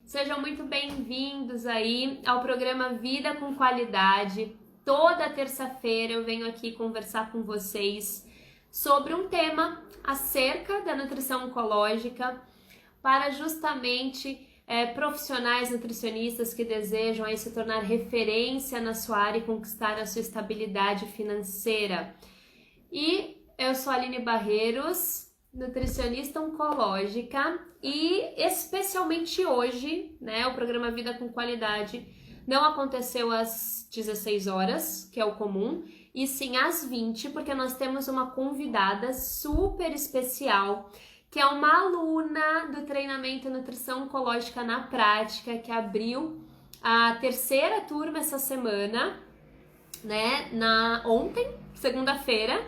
Sejam muito bem-vindos aí ao programa Vida com Qualidade. Toda terça-feira eu venho aqui conversar com vocês sobre um tema acerca da nutrição oncológica para justamente profissionais nutricionistas que desejam aí se tornar referência na sua área e conquistar a sua estabilidade financeira. E eu sou a Aline Barreiros, nutricionista oncológica, e especialmente hoje, né, o programa Vida com Qualidade não aconteceu às 16 horas, que é o comum, e sim às 20, porque nós temos uma convidada super especial, que é uma aluna do treinamento Nutrição Oncológica na Prática, que abriu a terceira turma essa semana, né, ontem, segunda-feira,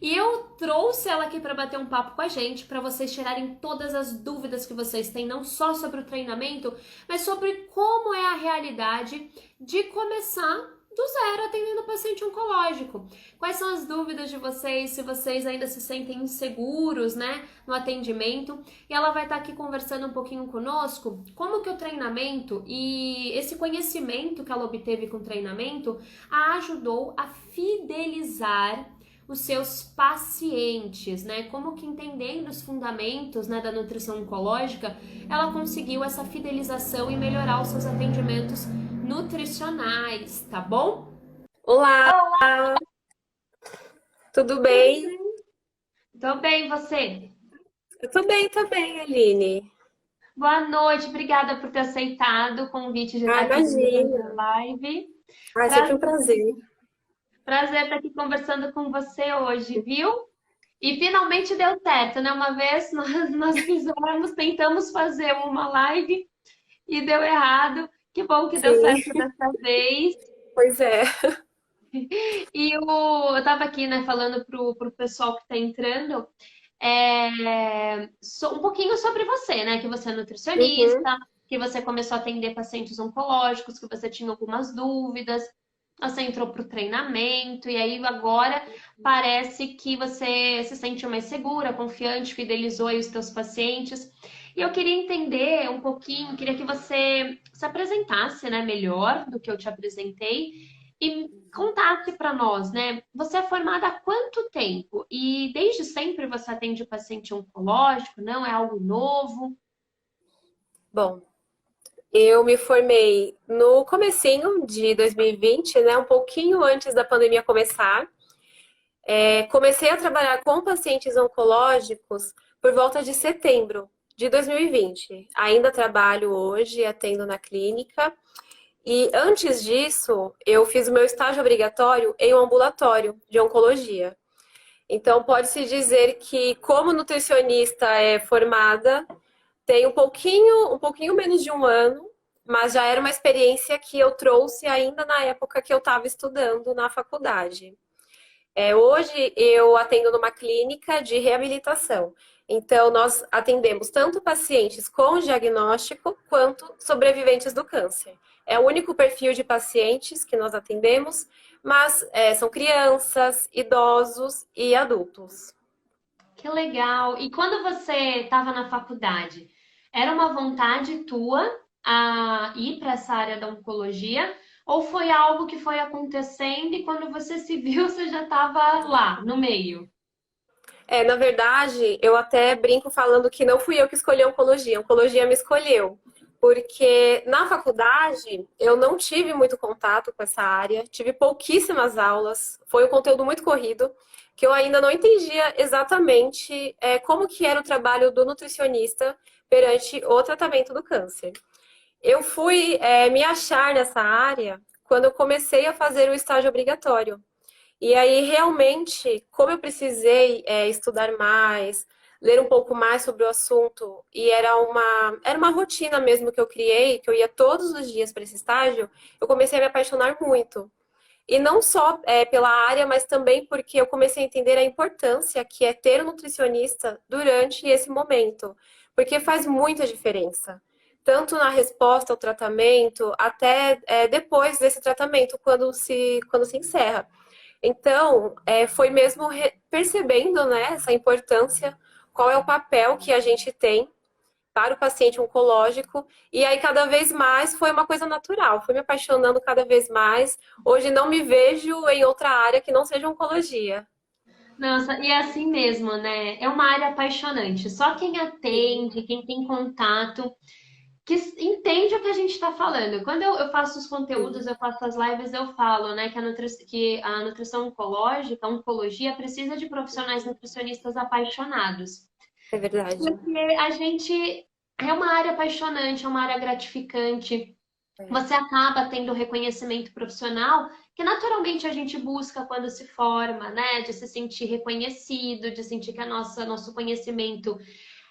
e eu trouxe ela aqui para bater um papo com a gente, para vocês tirarem todas as dúvidas que vocês têm, não só sobre o treinamento, mas sobre como é a realidade de começar do zero atendendo o paciente oncológico. Quais são as dúvidas de vocês, se vocês ainda se sentem inseguros, né, no atendimento. E ela vai estar aqui conversando um pouquinho conosco, como que o treinamento e esse conhecimento que ela obteve com o treinamento a ajudou a fidelizar os seus pacientes, né? Como que entendendo os fundamentos, né, da nutrição oncológica, ela conseguiu essa fidelização e melhorar os seus atendimentos nutricionais, tá bom? Olá, tudo bem? Tô bem, você? Eu tô bem também, Aline. Boa noite, obrigada por ter aceitado o convite de Ah, estar aqui comigo na imagina. live. Ah, é sempre um prazer. Prazer estar aqui conversando com você hoje, viu? E finalmente deu certo, né? Uma vez nós tentamos fazer uma live e deu errado. Que bom que deu Sim, certo dessa vez. pois é. Eu tava aqui, né, falando pro pessoal que tá entrando, um pouquinho sobre você, né? Que você é Uhum. nutricionista, que você começou a atender pacientes oncológicos, que você tinha algumas dúvidas, você entrou pro treinamento, e aí agora parece que você se sente mais segura, confiante, fidelizou aí os teus pacientes. E eu queria entender um pouquinho, queria que você se apresentasse, né, melhor do que eu te apresentei e contasse para nós, né? Você é formada há quanto tempo? E desde sempre você atende paciente oncológico? Não é algo novo? Bom, eu me formei no comecinho de 2020, né? Um pouquinho antes da pandemia começar. Comecei a trabalhar com pacientes oncológicos por volta de setembro de 2020. Ainda trabalho hoje, atendo na clínica. E antes disso, eu fiz o meu estágio obrigatório em um ambulatório de oncologia. Então, pode-se dizer que, como nutricionista formada, tem um pouquinho menos de um ano, mas já era uma experiência que eu trouxe ainda na época que eu estava estudando na faculdade. Hoje eu atendo numa clínica de reabilitação. Então, nós atendemos tanto pacientes com diagnóstico quanto sobreviventes do câncer. É o único perfil de pacientes que nós atendemos, mas são crianças, idosos e adultos. Que legal! E quando você estava na faculdade, era uma vontade tua a ir para essa área da oncologia? Ou foi algo que foi acontecendo e quando você se viu, você já estava lá, no meio? Na verdade, eu até brinco falando que não fui eu que escolhi a oncologia me escolheu. Porque na faculdade eu não tive muito contato com essa área, tive pouquíssimas aulas, foi um conteúdo muito corrido, que eu ainda não entendia exatamente como que era o trabalho do nutricionista perante o tratamento do câncer. Eu fui me achar nessa área quando eu comecei a fazer o estágio obrigatório. E aí, realmente, como eu precisei estudar mais, ler um pouco mais sobre o assunto, e era uma rotina mesmo que eu criei, que eu ia todos os dias para esse estágio, eu comecei a me apaixonar muito. E não só pela área, mas também porque eu comecei a entender a importância que é ter um nutricionista durante esse momento, porque faz muita diferença. Tanto na resposta ao tratamento, até depois desse tratamento, quando se encerra. Então, foi mesmo percebendo, né, essa importância, qual é o papel que a gente tem para o paciente oncológico. E aí, cada vez mais, foi uma coisa natural. Fui me apaixonando cada vez mais. Hoje não me vejo em outra área que não seja oncologia. Nossa, e é assim mesmo, né? É uma área apaixonante. Só quem atende, quem tem contato, que entende o que a gente está falando. Quando eu faço os conteúdos, Sim, eu faço as lives, eu falo, né, que a nutrição oncológica, a oncologia, precisa de profissionais nutricionistas apaixonados. é verdade. Porque a gente é uma área apaixonante, é uma área gratificante. É. Você acaba tendo reconhecimento profissional que naturalmente a gente busca quando se forma, né? De se sentir reconhecido, de sentir que nosso conhecimento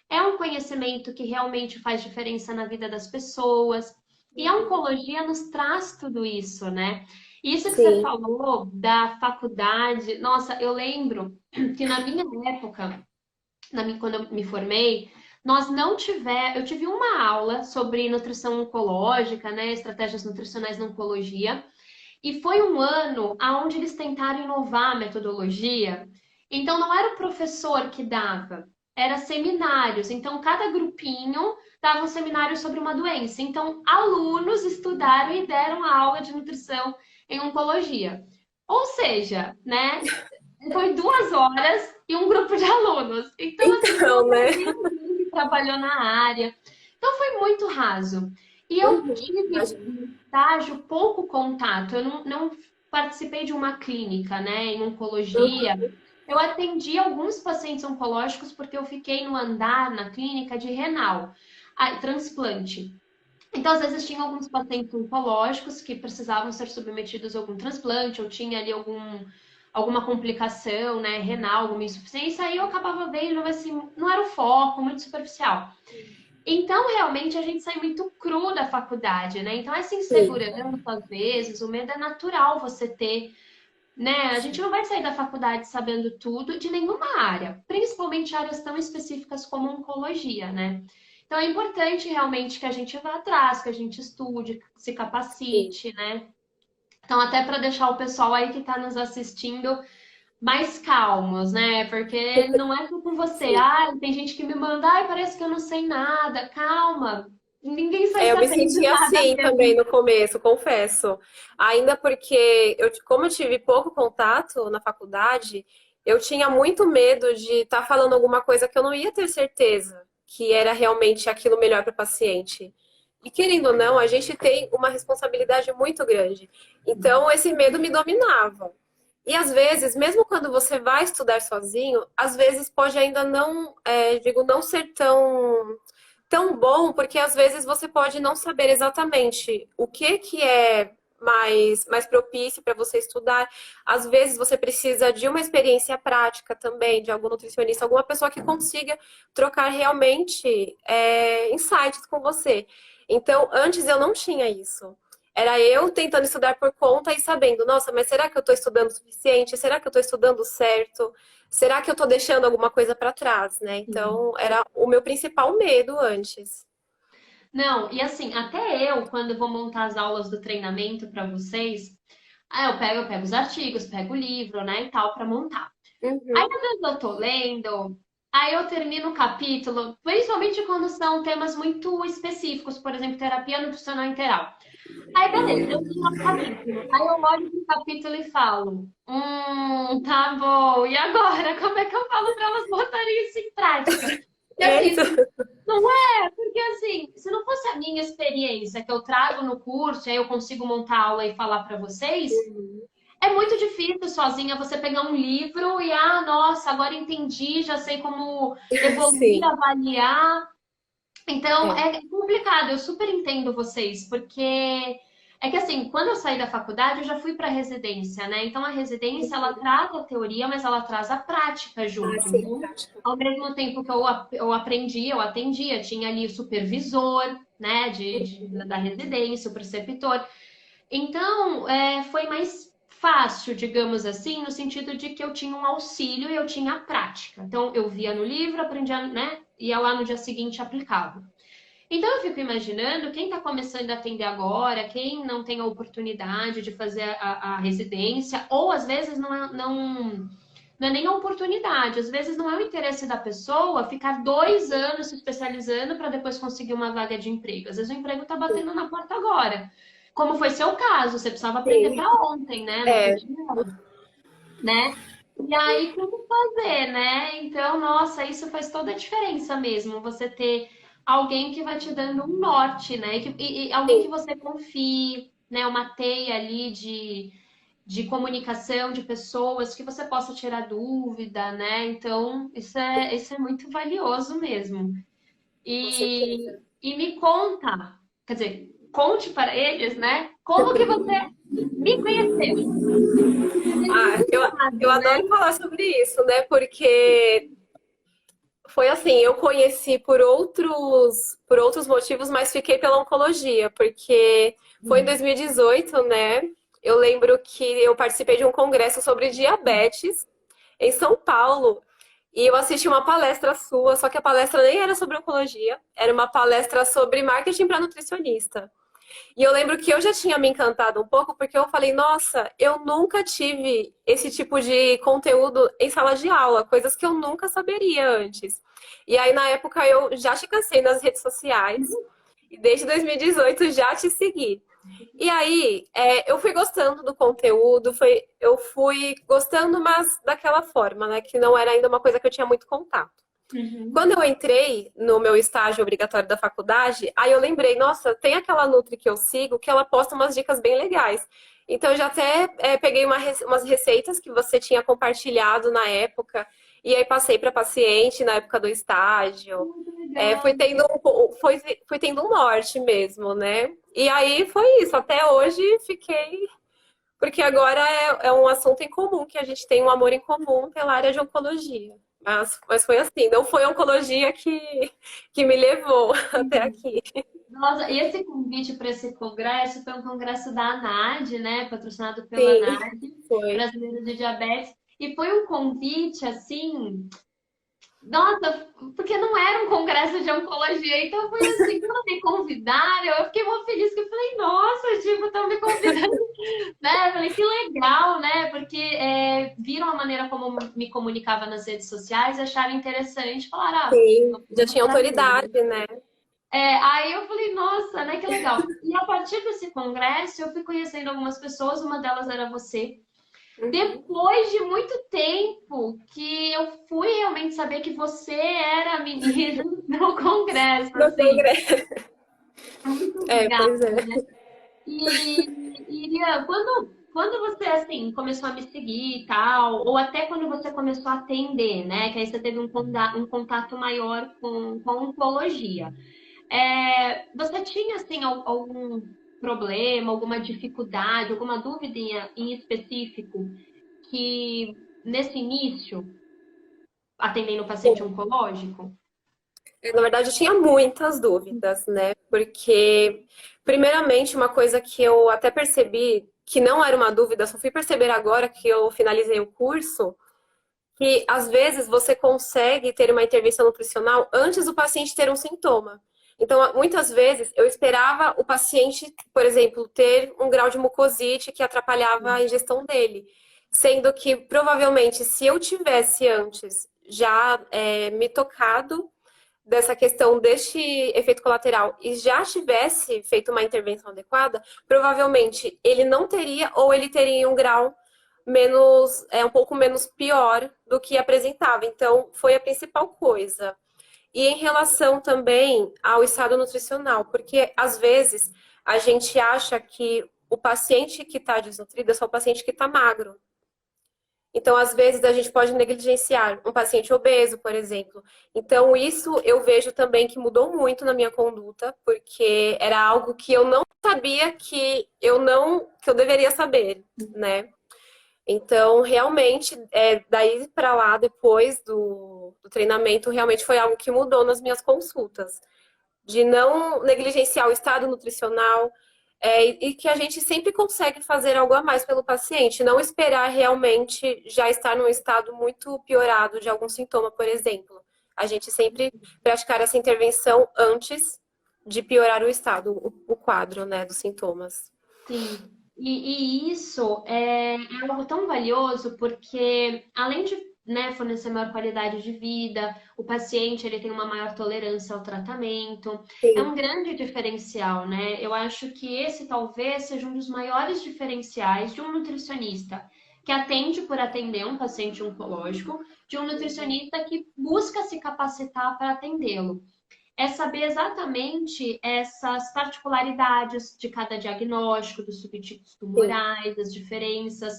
é um conhecimento que realmente faz diferença na vida das pessoas. E a oncologia nos traz tudo isso, né? Isso que você Sim, falou da faculdade, nossa, eu lembro que na minha época, quando eu me formei, eu tive uma aula sobre nutrição oncológica, né, estratégias nutricionais na oncologia, e foi um ano onde eles tentaram inovar a metodologia. Então não era o professor que dava, era seminários. Então cada grupinho dava um seminário sobre uma doença. Então alunos estudaram e deram a aula de nutrição em oncologia. Ou seja, né, foi 2 horas e um grupo de alunos. Então, assim, então, né? ninguém que trabalhou na área. Então, foi muito raso. E eu Uhum, tive imagino. no estágio pouco contato. Eu não participei de uma clínica, né, em oncologia. Uhum, Eu atendi alguns pacientes oncológicos porque eu fiquei no andar na clínica de renal, transplante. Então, às vezes, tinha alguns pacientes oncológicos que precisavam ser submetidos a algum transplante, ou tinha ali alguma complicação, né, renal, alguma insuficiência, aí eu acabava vendo, mas assim, não era o foco, muito superficial. Então, realmente, a gente sai muito cru da faculdade, né? Então, essa sim, insegurança, às vezes, o medo é natural você ter, né? A gente sim, não vai sair da faculdade sabendo tudo de nenhuma área, principalmente áreas tão específicas como oncologia, né? Então é importante realmente que a gente vá atrás, que a gente estude, se sim. capacite, né? Então, até para deixar o pessoal aí que está nos assistindo mais calmos, né? Porque não é só com você. Sim. Ah, tem gente que me manda, ai, parece que eu não sei nada. Calma, ninguém sai É, eu me sabendo senti nada assim também mesmo. no começo, confesso. Ainda porque como eu tive pouco contato na faculdade, eu tinha muito medo de estar falando alguma coisa que eu não ia ter certeza que era realmente aquilo melhor para o paciente. E querendo ou não, a gente tem uma responsabilidade muito grande. Então, esse medo me dominava. E às vezes, mesmo quando você vai estudar sozinho, às vezes pode ainda não, digo, não ser tão bom, porque às vezes você pode não saber exatamente o que é mais propício para você estudar. Às vezes você precisa de uma experiência prática também, de algum nutricionista, alguma pessoa que consiga trocar realmente insights com você. Então, antes eu não tinha isso. Era eu tentando estudar por conta e sabendo, nossa, mas será que eu estou estudando o suficiente? Será que eu estou estudando certo? Será que eu estou deixando alguma coisa para trás, né? Então, era o meu principal medo antes. Não, e assim, até eu, quando vou montar as aulas do treinamento para vocês, eu pego os artigos, pego o livro, né, e tal, para montar. Aí, Uhum. às vezes eu tô lendo, aí eu termino o capítulo, principalmente quando são temas muito específicos, por exemplo, terapia nutricional integral. Aí, beleza, eu tenho um capítulo. Aí eu olho pro capítulo e falo, tá bom, e agora? Como é que eu falo para elas botarem isso em prática? E É assim, isso. não é, porque assim, se não fosse a minha experiência que eu trago no curso, aí eu consigo montar a aula e falar para vocês, é muito difícil sozinha você pegar um livro e, nossa, agora entendi, já sei como evoluir, Sim. avaliar. Então, É. é complicado, eu super entendo vocês, porque é que assim, quando eu saí da faculdade, eu já fui para residência, né? Então, a residência, ela traz a teoria, mas ela traz a prática Ah, junto. sim, Então, prática. ao mesmo tempo que eu aprendi, eu atendia, tinha ali o supervisor, né, da residência, o preceptor. Então, foi mais fácil, digamos assim, no sentido de que eu tinha um auxílio e eu tinha a prática. Então, eu via no livro, aprendia, né? Ia lá no dia seguinte e aplicava. Então, eu fico imaginando quem está começando a atender agora, quem não tem a oportunidade de fazer a residência, ou às vezes não é nem a oportunidade. Às vezes não é o interesse da pessoa ficar 2 anos se especializando para depois conseguir uma vaga de emprego. Às vezes o emprego está batendo na porta agora. Como foi seu caso, você precisava aprender Sim. para ontem, né? Não É, podia, né? E aí, como fazer, né? Então, nossa, isso faz toda a diferença mesmo. Você ter alguém que vai te dando um norte, né? E alguém que sim. você confie, né? Uma teia ali de comunicação, de pessoas que você possa tirar dúvida, né? Então, isso é muito valioso mesmo. Com certeza. E me conta, quer dizer, conte para eles, né? Como que você me conheceu? Ah, eu Engraçado, né? adoro falar sobre isso, né? Porque foi assim, eu conheci por outros motivos, mas fiquei pela oncologia, porque foi em 2018, né? Eu lembro que eu participei de um congresso sobre diabetes em São Paulo. E eu assisti uma palestra sua, só que a palestra nem era sobre oncologia, era uma palestra sobre marketing para nutricionista. E eu lembro que eu já tinha me encantado um pouco, porque eu falei, nossa, eu nunca tive esse tipo de conteúdo em sala de aula, coisas que eu nunca saberia antes. E aí, na época, eu já te cansei nas redes sociais, e desde 2018 já te segui. E aí, eu fui gostando do conteúdo, eu fui gostando, mas daquela forma, né? Que não era ainda uma coisa que eu tinha muito contato. Uhum. Quando eu entrei no meu estágio obrigatório da faculdade, aí eu lembrei, nossa, tem aquela Nutri que eu sigo que ela posta umas dicas bem legais. Então eu já até peguei umas receitas que você tinha compartilhado na época, e aí passei para paciente na época do estágio. Muito É, legal. fui tendo um norte mesmo, né? E aí foi isso, até hoje fiquei. Porque agora é um assunto em comum, que a gente tem um amor em comum pela área de oncologia. Mas foi assim, não foi a oncologia que me levou até aqui. Nossa, e esse convite para esse congresso foi um congresso da ANAD, né? Patrocinado pela Sim, ANAD, foi. Brasileira de Diabetes. E foi um convite, assim, nossa, porque não era um congresso de oncologia, então foi assim, quando me convidaram, eu fiquei muito feliz, que eu falei, nossa, tipo, estão me convidando, né? Eu falei, que legal, né? Porque viram a maneira como me comunicava nas redes sociais, acharam interessante, falaram, ah, Sim, já vamos tinha trazer. autoridade, né? Aí eu falei, nossa, né, que legal. E a partir desse congresso, eu fui conhecendo algumas pessoas, uma delas era você. Uhum. Depois de muito tempo que eu fui realmente saber que você era a menina do congresso, No assim, congresso. muito É, legal. pois é. Iria, quando você, assim, começou a me seguir e tal, ou até quando você começou a atender, né, que aí você teve um contato maior com a oncologia. Você tinha, assim, algum problema, alguma dificuldade, alguma dúvida em específico que, nesse início, atendendo o paciente oncológico? Na verdade, eu tinha muitas dúvidas, né? Porque, primeiramente, uma coisa que eu até percebi que não era uma dúvida, só fui perceber agora que eu finalizei o curso, que às vezes você consegue ter uma intervenção nutricional antes do paciente ter um sintoma. Então, muitas vezes eu esperava o paciente, por exemplo, ter um grau de mucosite que atrapalhava a ingestão dele, sendo que provavelmente se eu tivesse antes já me tocado dessa questão deste efeito colateral e já tivesse feito uma intervenção adequada, provavelmente ele não teria ou ele teria em um grau menos, um pouco menos pior do que apresentava. Então, foi a principal coisa. E em relação também ao estado nutricional, porque às vezes a gente acha que o paciente que está desnutrido é só o paciente que está magro. Então, às vezes, a gente pode negligenciar um paciente obeso, por exemplo. Então, isso eu vejo também que mudou muito na minha conduta, porque era algo que eu não sabia que eu deveria saber, né? Então, realmente, daí para lá, depois do treinamento, realmente foi algo que mudou nas minhas consultas. De não negligenciar o estado nutricional, e que a gente sempre consegue fazer algo a mais pelo paciente, não esperar realmente já estar num estado muito piorado de algum sintoma, por exemplo. A gente sempre praticar essa intervenção antes de piorar o estado, o quadro, né, dos sintomas. Sim. E isso é algo tão valioso porque, além de né, fornecer maior qualidade de vida, o paciente ele tem uma maior tolerância ao tratamento. É Sim, um grande diferencial, né? Eu acho que esse talvez seja um dos maiores diferenciais de um nutricionista que atende por atender um paciente oncológico, de um nutricionista que busca se capacitar para atendê-lo. É saber exatamente essas particularidades de cada diagnóstico, dos subtipos sim, tumorais, das diferenças,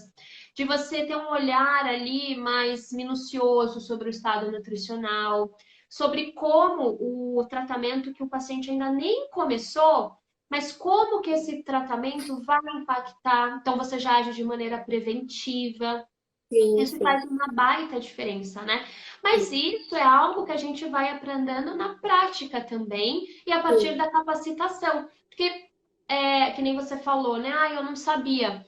de você ter um olhar ali mais minucioso sobre o estado nutricional, sobre como o tratamento que o paciente ainda nem começou, mas como que esse tratamento vai impactar. Então, você já age de maneira preventiva, sim, isso sim, faz uma baita diferença, né? Mas sim, isso é algo que a gente vai aprendendo na prática também e a partir sim, da capacitação. Porque, que nem você falou, né? Ah, eu não sabia.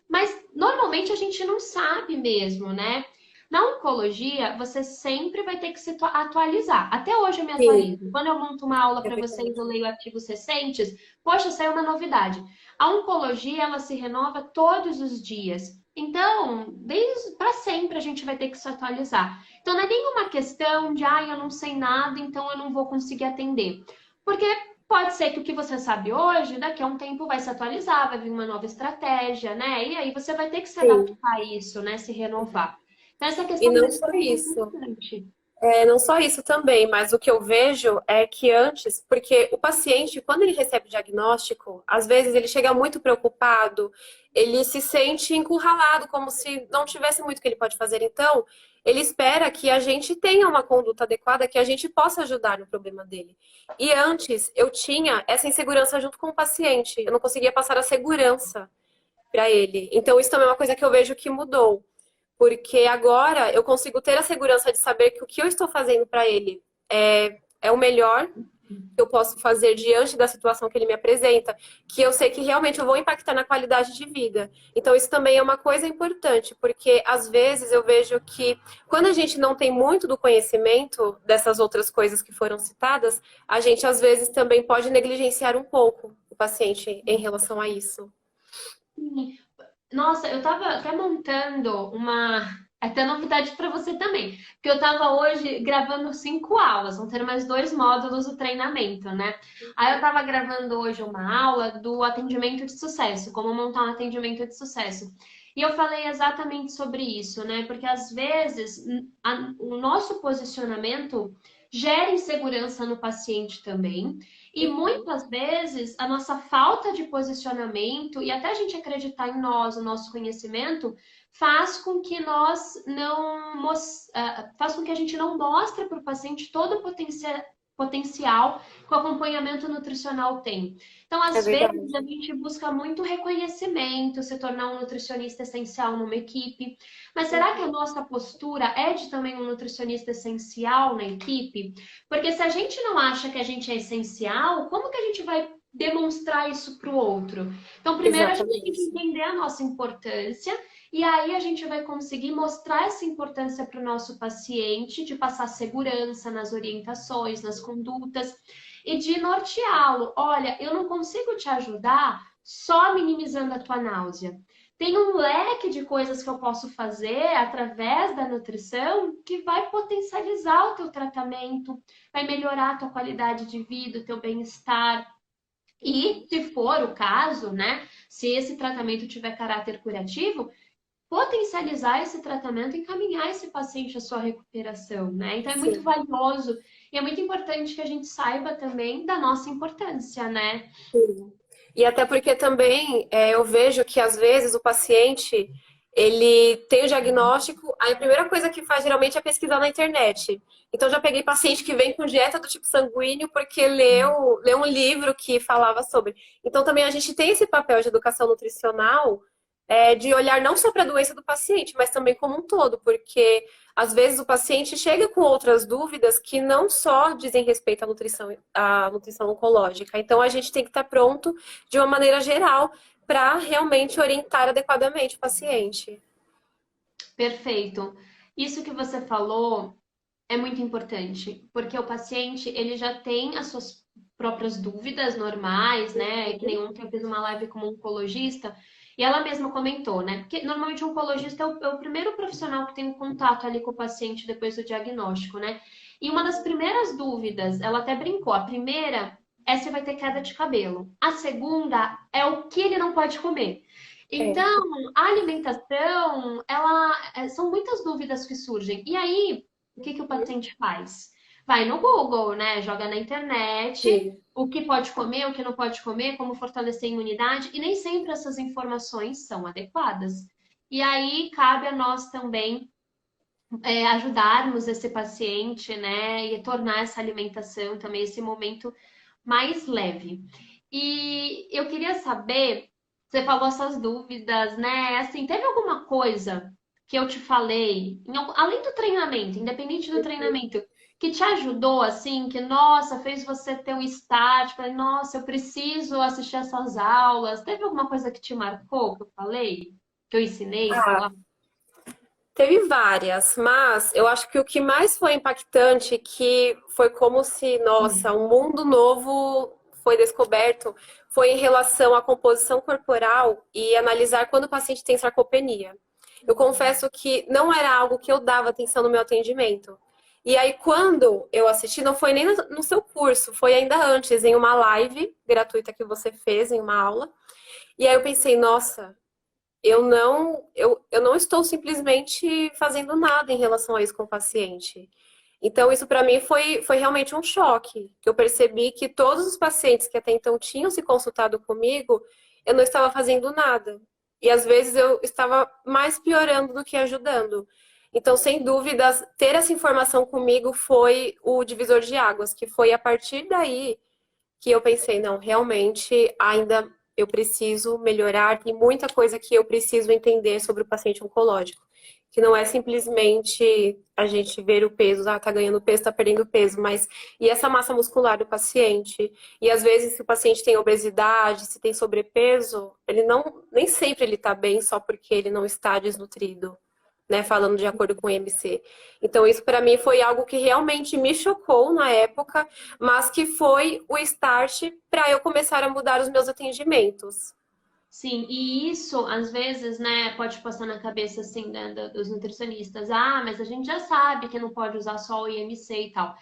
Mas normalmente a gente não sabe mesmo, né? Na oncologia, você sempre vai ter que se atualizar. Até hoje eu me sim, atualizo. Quando eu monto uma aula é para vocês, eu verdade. leio artigos recentes. Poxa, saiu uma novidade. A oncologia, ela se renova todos os dias. Então, desde para sempre a gente vai ter que se atualizar. Então, não é nenhuma questão de, ah, eu não sei nada, então eu não vou conseguir atender. Porque pode ser que o que você sabe hoje, daqui a um tempo vai se atualizar, vai vir uma nova estratégia, né? E aí você vai ter que se Sim. adaptar a isso, né? Se renovar. Então, essa E questão da não só escuta é isso. importante. Não só isso também, mas o que eu vejo é que antes, porque o paciente, quando ele recebe o diagnóstico, às vezes ele chega muito preocupado, ele se sente encurralado, como se não tivesse muito que ele pode fazer. Então, ele espera que a gente tenha uma conduta adequada, que a gente possa ajudar no problema dele. E antes, eu tinha essa insegurança junto com o paciente, eu não conseguia passar a segurança para ele. Então, isso também é uma coisa que eu vejo que mudou. Porque agora eu consigo ter a segurança de saber que o que eu estou fazendo para ele é o melhor que eu posso fazer diante da situação que ele me apresenta, que eu sei que realmente eu vou impactar na qualidade de vida. Então, isso também é uma coisa importante, porque às vezes eu vejo que quando a gente não tem muito do conhecimento dessas outras coisas que foram citadas, a gente às vezes também pode negligenciar um pouco o paciente em relação a isso. Sim. Nossa, eu tava até montando uma. Até novidade para você também. Porque eu tava hoje gravando 5 aulas, vão ter mais 2 módulos do treinamento, né? Aí eu tava gravando hoje uma aula do atendimento de sucesso, como montar um atendimento de sucesso. E eu falei exatamente sobre isso, né? Porque às vezes o nosso posicionamento gera insegurança no paciente também. E muitas vezes a nossa falta de posicionamento e até a gente acreditar em nós, o nosso conhecimento, faz com que nós não faz com que a gente não mostre para o paciente todo o potencial que o acompanhamento nutricional tem. Então, É às vezes, a verdade. gente busca muito reconhecimento, se tornar um nutricionista essencial numa equipe. Mas será que a nossa postura é de também um nutricionista essencial na equipe? Porque se a gente não acha que a gente é essencial, como que a gente vai demonstrar isso para o outro? Então, primeiro a gente tem que Exatamente. entender a nossa importância e aí a gente vai conseguir mostrar essa importância para o nosso paciente, de passar segurança nas orientações, nas condutas e de norteá-lo. Olha, eu não consigo te ajudar só minimizando a tua náusea. Tem um leque de coisas que eu posso fazer através da nutrição que vai potencializar o teu tratamento, vai melhorar a tua qualidade de vida, o teu bem-estar. E, se for o caso, né, se esse tratamento tiver caráter curativo, potencializar esse tratamento e encaminhar esse paciente à sua recuperação, né? Então é muito Sim. valioso e é muito importante que a gente saiba também da nossa importância, né? Sim. E até porque também eu vejo que às vezes o paciente ele tem o diagnóstico, aí a primeira coisa que faz geralmente é pesquisar na internet. Então já peguei paciente que vem com dieta do tipo sanguíneo porque leu um livro que falava sobre. Então também a gente tem esse papel de educação nutricional de olhar não só para a doença do paciente, mas também como um todo, porque às vezes o paciente chega com outras dúvidas que não só dizem respeito à nutrição oncológica. Então a gente tem que estar pronto de uma maneira geral para realmente orientar adequadamente o paciente. Perfeito. Isso que você falou é muito importante, porque o paciente, ele já tem as suas próprias dúvidas normais, né? Que nem ontem eu fiz uma live com um oncologista, E ela mesma comentou, né? Porque normalmente o oncologista é o primeiro profissional que tem um contato ali com o paciente depois do diagnóstico, né? E uma das primeiras dúvidas, ela até brincou, a primeira é se vai ter queda de cabelo. A segunda é o que ele não pode comer. É. Então, a alimentação, são muitas dúvidas que surgem. E aí, o que que o paciente faz? Vai no Google, né? Joga na internet Sim. o que pode comer, o que não pode comer, como fortalecer a imunidade, e nem sempre essas informações são adequadas. E aí cabe a nós também ajudarmos esse paciente, né? E tornar essa alimentação também, esse momento mais leve. E eu queria saber, você falou essas dúvidas, né? Assim, teve alguma coisa que eu te falei, além do treinamento, independente do treinamento, que te ajudou, assim, que, nossa, fez você ter um start, falei, nossa, eu preciso assistir essas aulas. Teve alguma coisa que te marcou, que eu falei? Que eu ensinei, sei Ah, lá? teve várias, mas eu acho que o que mais foi impactante, que foi como se, nossa, um mundo novo foi descoberto, foi em relação à composição corporal e analisar quando o paciente tem sarcopenia. Eu confesso que não era algo que eu dava atenção no meu atendimento. E aí, quando eu assisti, não foi nem no seu curso, foi ainda antes, em uma live gratuita que você fez, em uma aula. E aí eu pensei, nossa, eu não estou simplesmente fazendo nada em relação a isso com o paciente. Então, isso para mim foi realmente um choque, que eu percebi que todos os pacientes que até então tinham se consultado comigo, eu não estava fazendo nada. E às vezes eu estava mais piorando do que ajudando. Então, sem dúvidas, ter essa informação comigo foi o divisor de águas, que foi a partir daí que eu pensei, não, realmente ainda eu preciso melhorar, tem muita coisa que eu preciso entender sobre o paciente oncológico, que não é simplesmente a gente ver o peso, ah, tá ganhando peso, tá perdendo peso, mas e essa massa muscular do paciente? E às vezes se o paciente tem obesidade, se tem sobrepeso, ele não, nem sempre ele tá bem só porque ele não está desnutrido, né, falando de acordo com o IMC. Então, isso para mim foi algo que realmente me chocou na época, mas que foi o start para eu começar a mudar os meus atendimentos. Sim, e isso, às vezes, né, pode passar na cabeça, assim, dos nutricionistas. Ah, mas a gente já sabe que não pode usar só o IMC e tal.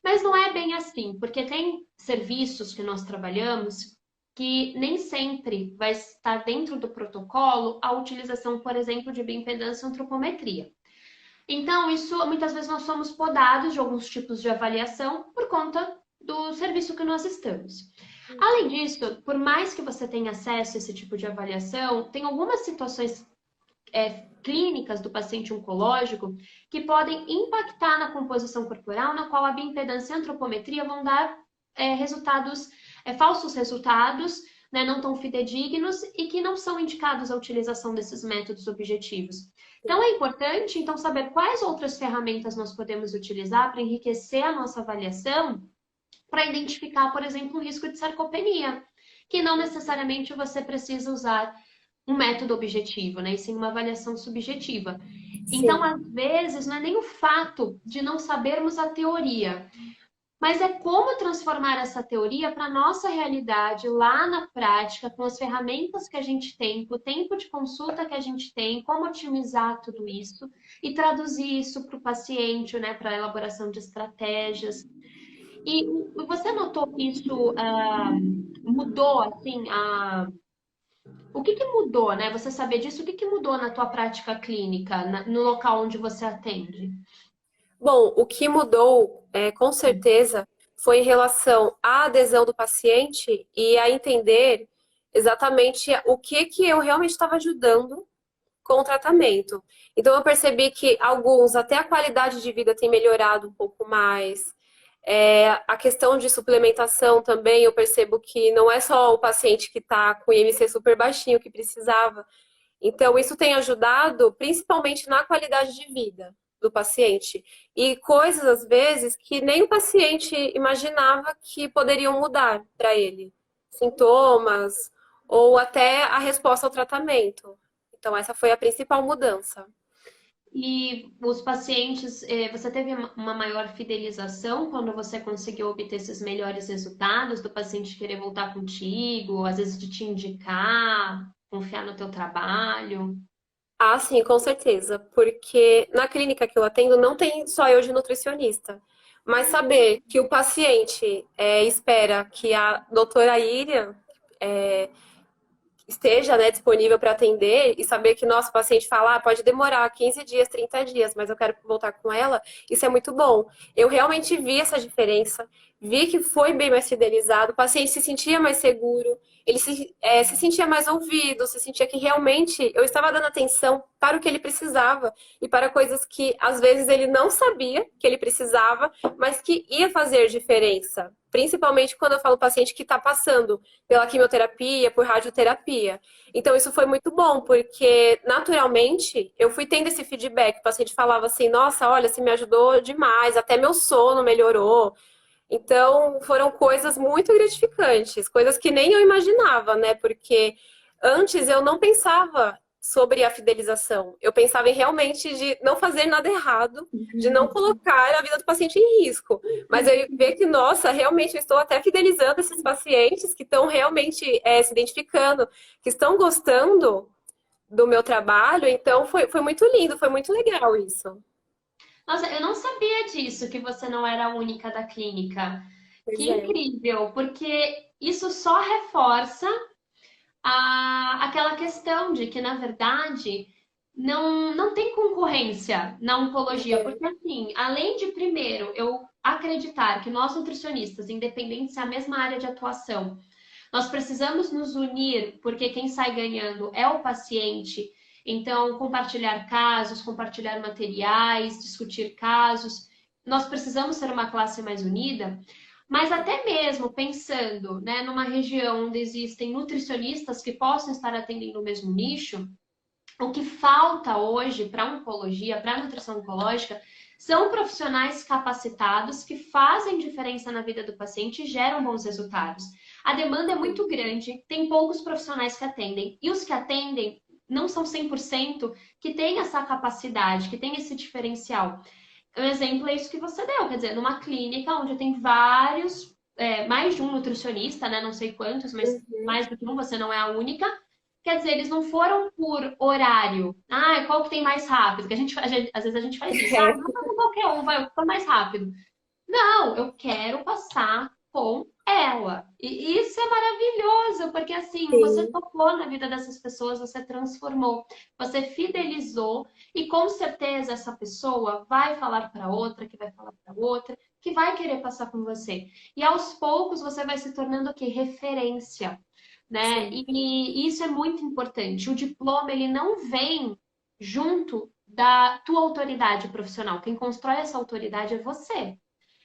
Mas não é bem assim, porque tem serviços que nós trabalhamos que nem sempre vai estar dentro do protocolo a utilização, por exemplo, de bioimpedância e antropometria. Então, isso, muitas vezes nós somos podados de alguns tipos de avaliação por conta do serviço que nós estamos. Além disso, por mais que você tenha acesso a esse tipo de avaliação, tem algumas situações clínicas do paciente oncológico que podem impactar na composição corporal, na qual a bioimpedância e a antropometria vão dar resultados, falsos resultados, né, não tão fidedignos e que não são indicados a utilização desses métodos objetivos. Então é importante então saber quais outras ferramentas nós podemos utilizar para enriquecer a nossa avaliação, para identificar, por exemplo, o risco de sarcopenia, que não necessariamente você precisa usar um método objetivo, né? E sim uma avaliação subjetiva. Então, Sim, às vezes, não é nem o fato de não sabermos a teoria, mas é como transformar essa teoria para a nossa realidade lá na prática, com as ferramentas que a gente tem, com o tempo de consulta que a gente tem, como otimizar tudo isso e traduzir isso para o paciente, né, para a elaboração de estratégias. E você notou que isso mudou, assim, o que que mudou, né? Você saber disso, o que que mudou na tua prática clínica, no local onde você atende? bom, o que mudou, com certeza, foi em relação à adesão do paciente e a entender exatamente o que que eu realmente estava ajudando com o tratamento. Então, eu percebi que alguns, até a qualidade de vida tem melhorado um pouco mais. A questão de suplementação também, eu percebo que não é só o paciente que está com o IMC super baixinho que precisava. Então, isso tem ajudado principalmente na qualidade de vida do paciente. E coisas, às vezes, que nem o paciente imaginava que poderiam mudar para ele. Sintomas ou até a resposta ao tratamento. Então, essa foi a principal mudança. E os pacientes, você teve uma maior fidelização quando você conseguiu obter esses melhores resultados do paciente querer voltar contigo, às vezes de te indicar, confiar no teu trabalho? Ah, sim, com certeza. Porque na clínica que eu atendo não tem só eu de nutricionista. Mas saber que o paciente espera que a doutora Irian esteja, né, disponível para atender e saber que nosso paciente fala, pode demorar 15 dias, 30 dias, mas eu quero voltar com ela, isso é muito bom. Eu realmente vi essa diferença, vi que foi bem mais fidelizado, o paciente se sentia mais seguro, ele se sentia mais ouvido, se sentia que realmente eu estava dando atenção para o que ele precisava e para coisas que às vezes ele não sabia que ele precisava, mas que ia fazer diferença. Principalmente quando eu falo paciente que está passando pela quimioterapia, por radioterapia. Então, isso foi muito bom, porque naturalmente eu fui tendo esse feedback. O paciente falava assim: nossa, olha, você me ajudou demais, até meu sono melhorou. Então, foram coisas muito gratificantes, coisas que nem eu imaginava, né? Porque antes eu não pensava sobre a fidelização. Eu pensava em realmente de não fazer nada errado, de não colocar a vida do paciente em risco. Mas aí ver que, nossa, realmente eu estou até fidelizando esses pacientes que estão realmente se identificando, que estão gostando do meu trabalho. Então, foi muito lindo, foi muito legal isso. Nossa, eu não sabia disso, que você não era a única da clínica. Que Pois é. incrível, porque isso só reforça aquela questão de que, na verdade, não tem concorrência na oncologia, É. porque, assim, além de, primeiro, eu acreditar que nós nutricionistas, independente se é a mesma área de atuação, nós precisamos nos unir, porque quem sai ganhando é o paciente. Então, compartilhar casos, compartilhar materiais, discutir casos. Nós precisamos ser uma classe mais unida, mas até mesmo pensando, né, numa região onde existem nutricionistas que possam estar atendendo o mesmo nicho, o que falta hoje para a oncologia, para a nutrição oncológica, são profissionais capacitados que fazem diferença na vida do paciente e geram bons resultados. A demanda é muito grande, tem poucos profissionais que atendem, e os que atendem não são 100% que têm essa capacidade, que têm esse diferencial. Um exemplo é isso que você deu, quer dizer, numa clínica onde tem vários, mais de um nutricionista, né? Não sei quantos, mas mais do que um, você não é a única. Quer dizer, eles não foram por horário. Ah, qual que tem mais rápido? Que às vezes a gente faz isso. Ah, não com qualquer um, vai, o que for mais rápido. Não, eu quero passar com ela. E isso é maravilhoso, porque assim, você Sim. tocou na vida dessas pessoas, você transformou, você fidelizou, e com certeza essa pessoa vai falar para outra, que vai falar para outra, que vai querer passar com você. E aos poucos você vai se tornando o quê? Referência, né? Sim. E isso é muito importante. O diploma, ele não vem junto da tua autoridade profissional. Quem constrói essa autoridade é você.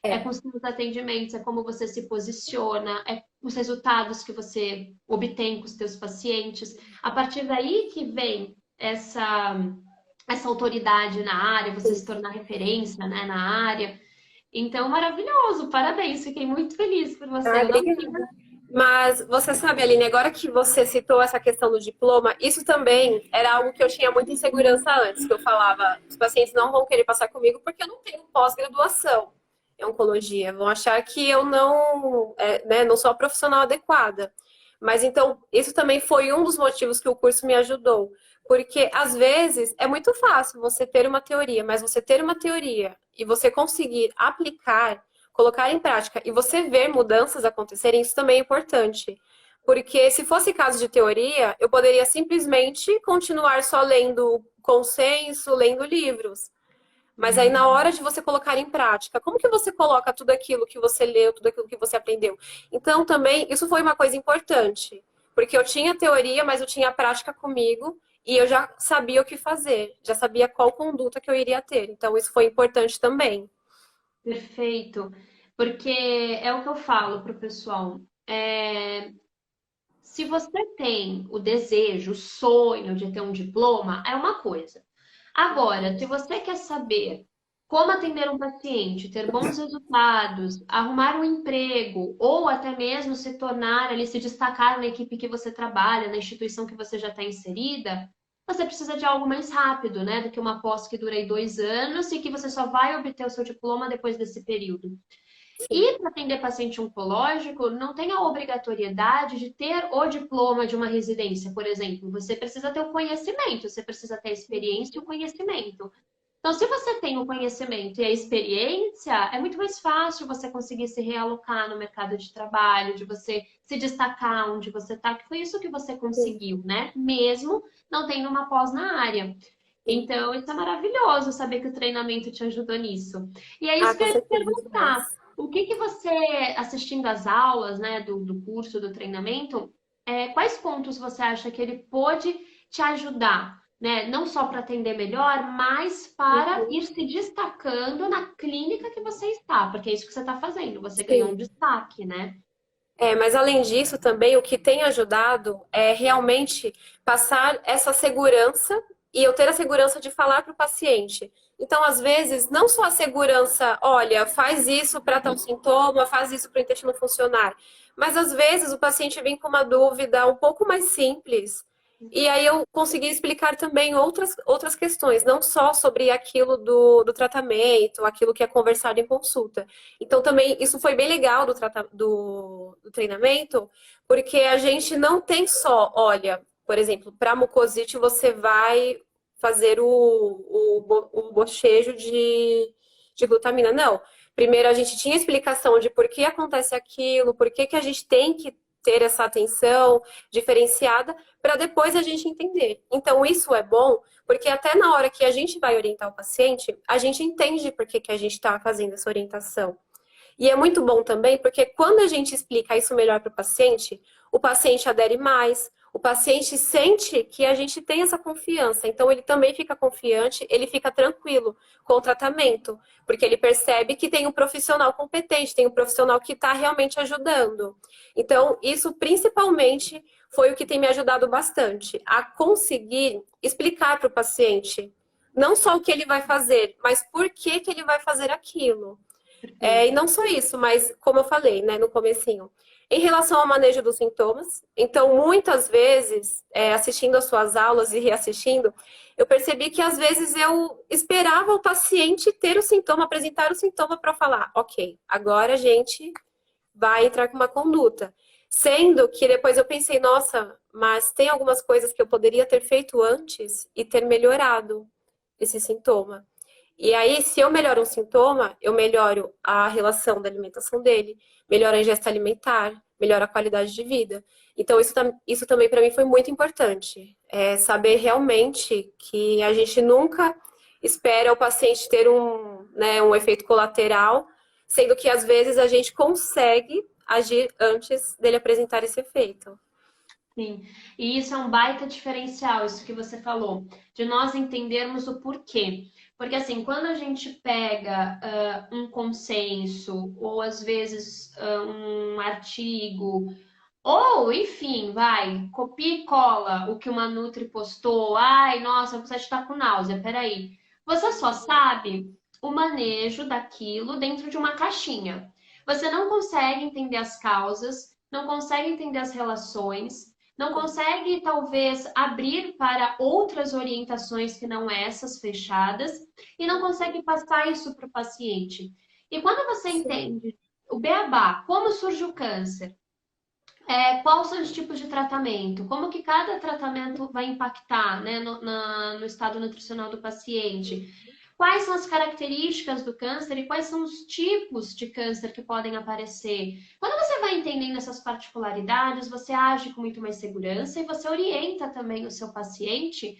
É É. com os seus atendimentos, é como você se posiciona, é os resultados que você obtém com os teus pacientes. A partir daí que vem essa autoridade na área, você se tornar referência, né, na área. Então, maravilhoso, parabéns, fiquei muito feliz por você. Ah, Eu não tinha. obrigada. Mas você sabe, Aline, agora que você citou essa questão do diploma, isso também era algo que eu tinha muita insegurança antes, que eu falava, os pacientes não vão querer passar comigo porque eu não tenho pós-graduação em oncologia, vão achar que eu não, né, não sou a profissional adequada. Mas então, isso também foi um dos motivos que o curso me ajudou, porque às vezes é muito fácil você ter uma teoria, mas você ter uma teoria e você conseguir aplicar, colocar em prática e você ver mudanças acontecerem, isso também é importante. Porque se fosse caso de teoria, eu poderia simplesmente continuar só lendo consenso, lendo livros. Mas aí na hora de você colocar em prática, como que você coloca tudo aquilo que você leu, tudo aquilo que você aprendeu? Então também isso foi uma coisa importante, porque eu tinha teoria, mas eu tinha a prática comigo e eu já sabia o que fazer, já sabia qual conduta que eu iria ter. Então isso foi importante também. Perfeito, porque é o que eu falo para o pessoal. Se você tem o desejo, o sonho de ter um diploma, é uma coisa. Agora, se você quer saber como atender um paciente, ter bons resultados, arrumar um emprego, ou até mesmo se tornar ali, se destacar na equipe que você trabalha, na instituição que você já está inserida, você precisa de algo mais rápido, né? Do que uma pós que dura aí 2 anos e que você só vai obter o seu diploma depois desse período. Sim. E para atender paciente oncológico, não tem a obrigatoriedade de ter o diploma de uma residência, por exemplo. Você precisa ter o conhecimento, você precisa ter a experiência e o conhecimento. Então, se você tem o conhecimento e a experiência, é muito mais fácil você conseguir se realocar no mercado de trabalho, de você se destacar onde você está, que foi isso que você Sim, conseguiu, né? Mesmo não tendo uma pós na área. sim. Então, isso é maravilhoso saber que o treinamento te ajudou nisso. E é Ah, isso que com eu ia te certeza, perguntar. demais. O que que você, assistindo às aulas, né, do curso, do treinamento, quais pontos você acha que ele pôde te ajudar, né? Não só para atender melhor, mas para Uhum. ir se destacando na clínica que você está, porque é isso que você está fazendo, você ganhou um Sim. destaque, né? Mas além disso, também o que tem ajudado é realmente passar essa segurança e eu ter a segurança de falar para o paciente. Então, às vezes, não só a segurança, olha, faz isso para tal sintoma, faz isso para o intestino funcionar, mas às vezes o paciente vem com uma dúvida um pouco mais simples. E aí eu consegui explicar também outras questões, não só sobre aquilo do tratamento, aquilo que é conversado em consulta. Então, também, isso foi bem legal do treinamento, porque a gente não tem só, olha, por exemplo, para mucosite você vai fazer o bochejo de glutamina. Não. Primeiro a gente tinha explicação de por que acontece aquilo, por que a gente tem que ter essa atenção diferenciada, para depois a gente entender. Então, isso é bom, porque até na hora que a gente vai orientar o paciente, a gente entende por que a gente está fazendo essa orientação. E é muito bom também, porque quando a gente explica isso melhor para o paciente adere mais, o paciente sente que a gente tem essa confiança. Então, ele também fica confiante, ele fica tranquilo com o tratamento, porque ele percebe que tem um profissional competente, tem um profissional que está realmente ajudando. Então, isso principalmente foi o que tem me ajudado bastante, a conseguir explicar para o paciente não só o que ele vai fazer, mas por que ele vai fazer aquilo. E Perfeito. não só isso, mas como eu falei, né, no comecinho, em relação ao manejo dos sintomas, então muitas vezes, assistindo às suas aulas e reassistindo, eu percebi que às vezes eu esperava o paciente ter o sintoma, apresentar o sintoma para falar, ok, agora a gente vai entrar com uma conduta. Sendo que depois eu pensei, nossa, mas tem algumas coisas que eu poderia ter feito antes e ter melhorado esse sintoma. E aí, se eu melhoro um sintoma, eu melhoro a relação da alimentação dele, melhoro a ingesta alimentar, melhoro a qualidade de vida. Então, isso também para mim foi muito importante. Saber realmente que a gente nunca espera o paciente ter um efeito colateral, sendo que às vezes a gente consegue agir antes dele apresentar esse efeito. Sim, e isso é um baita diferencial, isso que você falou, de nós entendermos o porquê. Porque assim, quando a gente pega um consenso, ou às vezes um artigo, ou enfim, vai, copia e cola o que uma Nutri postou, ai, nossa, você está com náusea, peraí. Você só sabe o manejo daquilo dentro de uma caixinha. Você não consegue entender as causas, não consegue entender as relações, não consegue, talvez, abrir para outras orientações que não essas fechadas e não consegue passar isso para o paciente. E quando você Sim, entende o beabá, como surge o câncer, quais são os tipos de tratamento, como que cada tratamento vai impactar, né, no estado nutricional do paciente, quais são as características do câncer e quais são os tipos de câncer que podem aparecer. Quando você vai entendendo essas particularidades, você age com muito mais segurança e você orienta também o seu paciente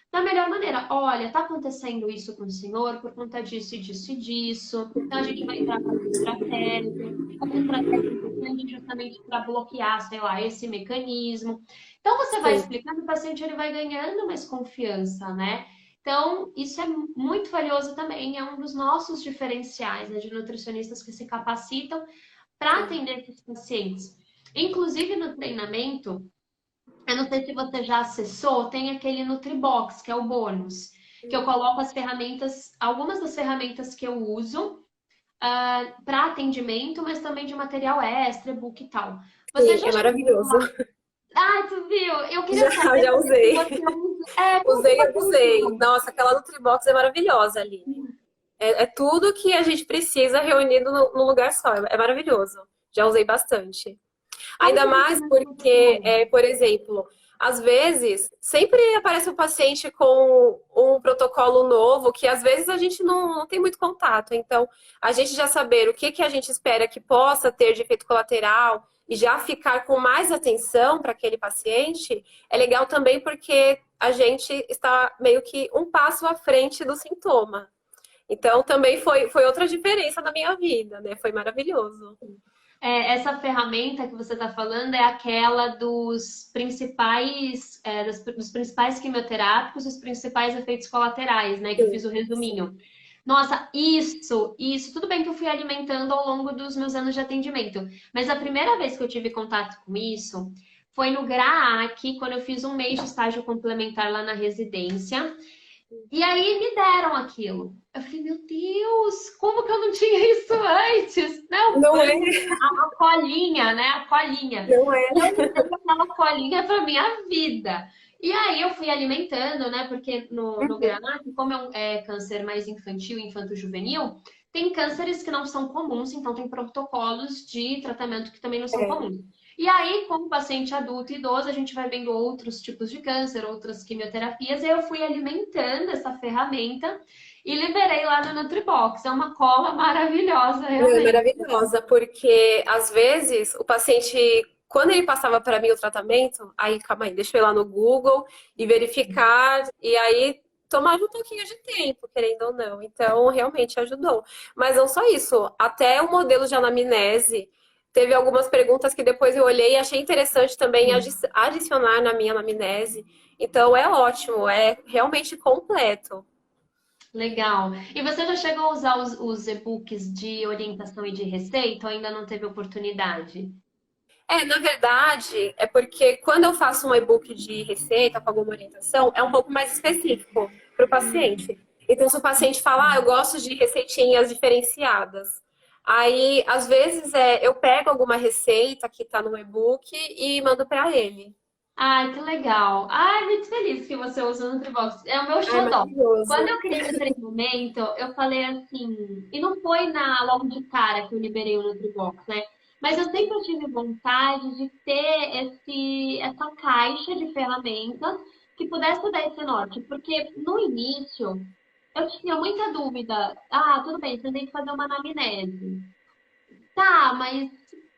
da melhor maneira. Olha, tá acontecendo isso com o senhor por conta disso e disso e disso. Então a gente vai entrar com essa estratégia. Essa estratégia é importante justamente para bloquear, sei lá, esse mecanismo. Então você vai sim. explicando, o paciente ele vai ganhando mais confiança, né? Então, isso é muito valioso também, é um dos nossos diferenciais, né, de nutricionistas que se capacitam para Sim. atender esses pacientes. Inclusive no treinamento, eu não sei se você já acessou, tem aquele Nutribox, que é o bônus, que eu coloco as ferramentas, algumas das ferramentas que eu uso para atendimento, mas também de material extra, e-book e tal. Você Sim, já é chegou? maravilhoso. Ah, tu viu? Eu queria Já, saber já também se usei. você usa É, como que Usei, tá abusei. funcionando? Nossa, aquela Nutribox é maravilhosa, Aline. É tudo que a gente precisa reunido no lugar só. É maravilhoso. Já usei bastante. Como Ainda que você mais mais porque, funciona? por exemplo, às vezes sempre aparece um paciente com um protocolo novo que às vezes a gente não tem muito contato. Então, a gente já saber o que, que a gente espera que possa ter de efeito colateral e já ficar com mais atenção para aquele paciente, é legal também porque a gente está meio que um passo à frente do sintoma. Então, também foi outra diferença na minha vida, né? Foi maravilhoso. Essa ferramenta que você está falando é aquela dos principais, dos principais quimioterápicos, os principais efeitos colaterais, né? Que eu Sim, fiz o sim. resuminho. Nossa, isso, tudo bem que eu fui alimentando ao longo dos meus anos de atendimento, mas a primeira vez que eu tive contato com isso foi no GRAAC, quando eu fiz um mês de estágio complementar lá na residência. E aí me deram aquilo. Eu falei, meu Deus, como que eu não tinha isso antes? Não, Não é, a colinha, né? A colinha. não é. E eu usei aquela colinha para minha vida. E aí eu fui alimentando, né? Porque no Uhum. Granato, como é câncer mais infantil, infanto-juvenil, tem cânceres que não são comuns, então tem protocolos de tratamento que também não são É. comuns. E aí, como paciente adulto e idoso, a gente vai vendo outros tipos de câncer, outras quimioterapias, e eu fui alimentando essa ferramenta e liberei lá no Nutribox. É uma cola maravilhosa, Não, é realmente. maravilhosa, porque às vezes o paciente, quando ele passava para mim o tratamento, aí, calma aí, deixa eu ir lá no Google e verificar, e aí tomava um pouquinho de tempo, querendo ou não. Então, realmente ajudou. Mas não só isso, até o modelo de anamnese. Teve algumas perguntas que depois eu olhei e achei interessante também adicionar na minha anamnese. Então, é ótimo, é realmente completo. Legal. E você já chegou a usar os e-books de orientação e de receita ou ainda não teve oportunidade? Na verdade, é porque quando eu faço um e-book de receita com alguma orientação, é um pouco mais específico para o paciente. Então, se o paciente falar, eu gosto de receitinhas diferenciadas. Aí, às vezes, eu pego alguma receita que está no e-book e mando para ele. Ai, que legal. Ai, muito feliz que você usa o Nutribox. É o meu Ai, xodó. Quando maravilhoso. eu criei o treinamento, eu falei assim, e não foi logo de cara que eu liberei o Nutribox, né? Mas eu sempre tive vontade de ter essa caixa de ferramentas que pudesse dar esse norte, porque no início eu tinha muita dúvida. Ah, tudo bem, você tem que fazer uma anamnese. Tá, mas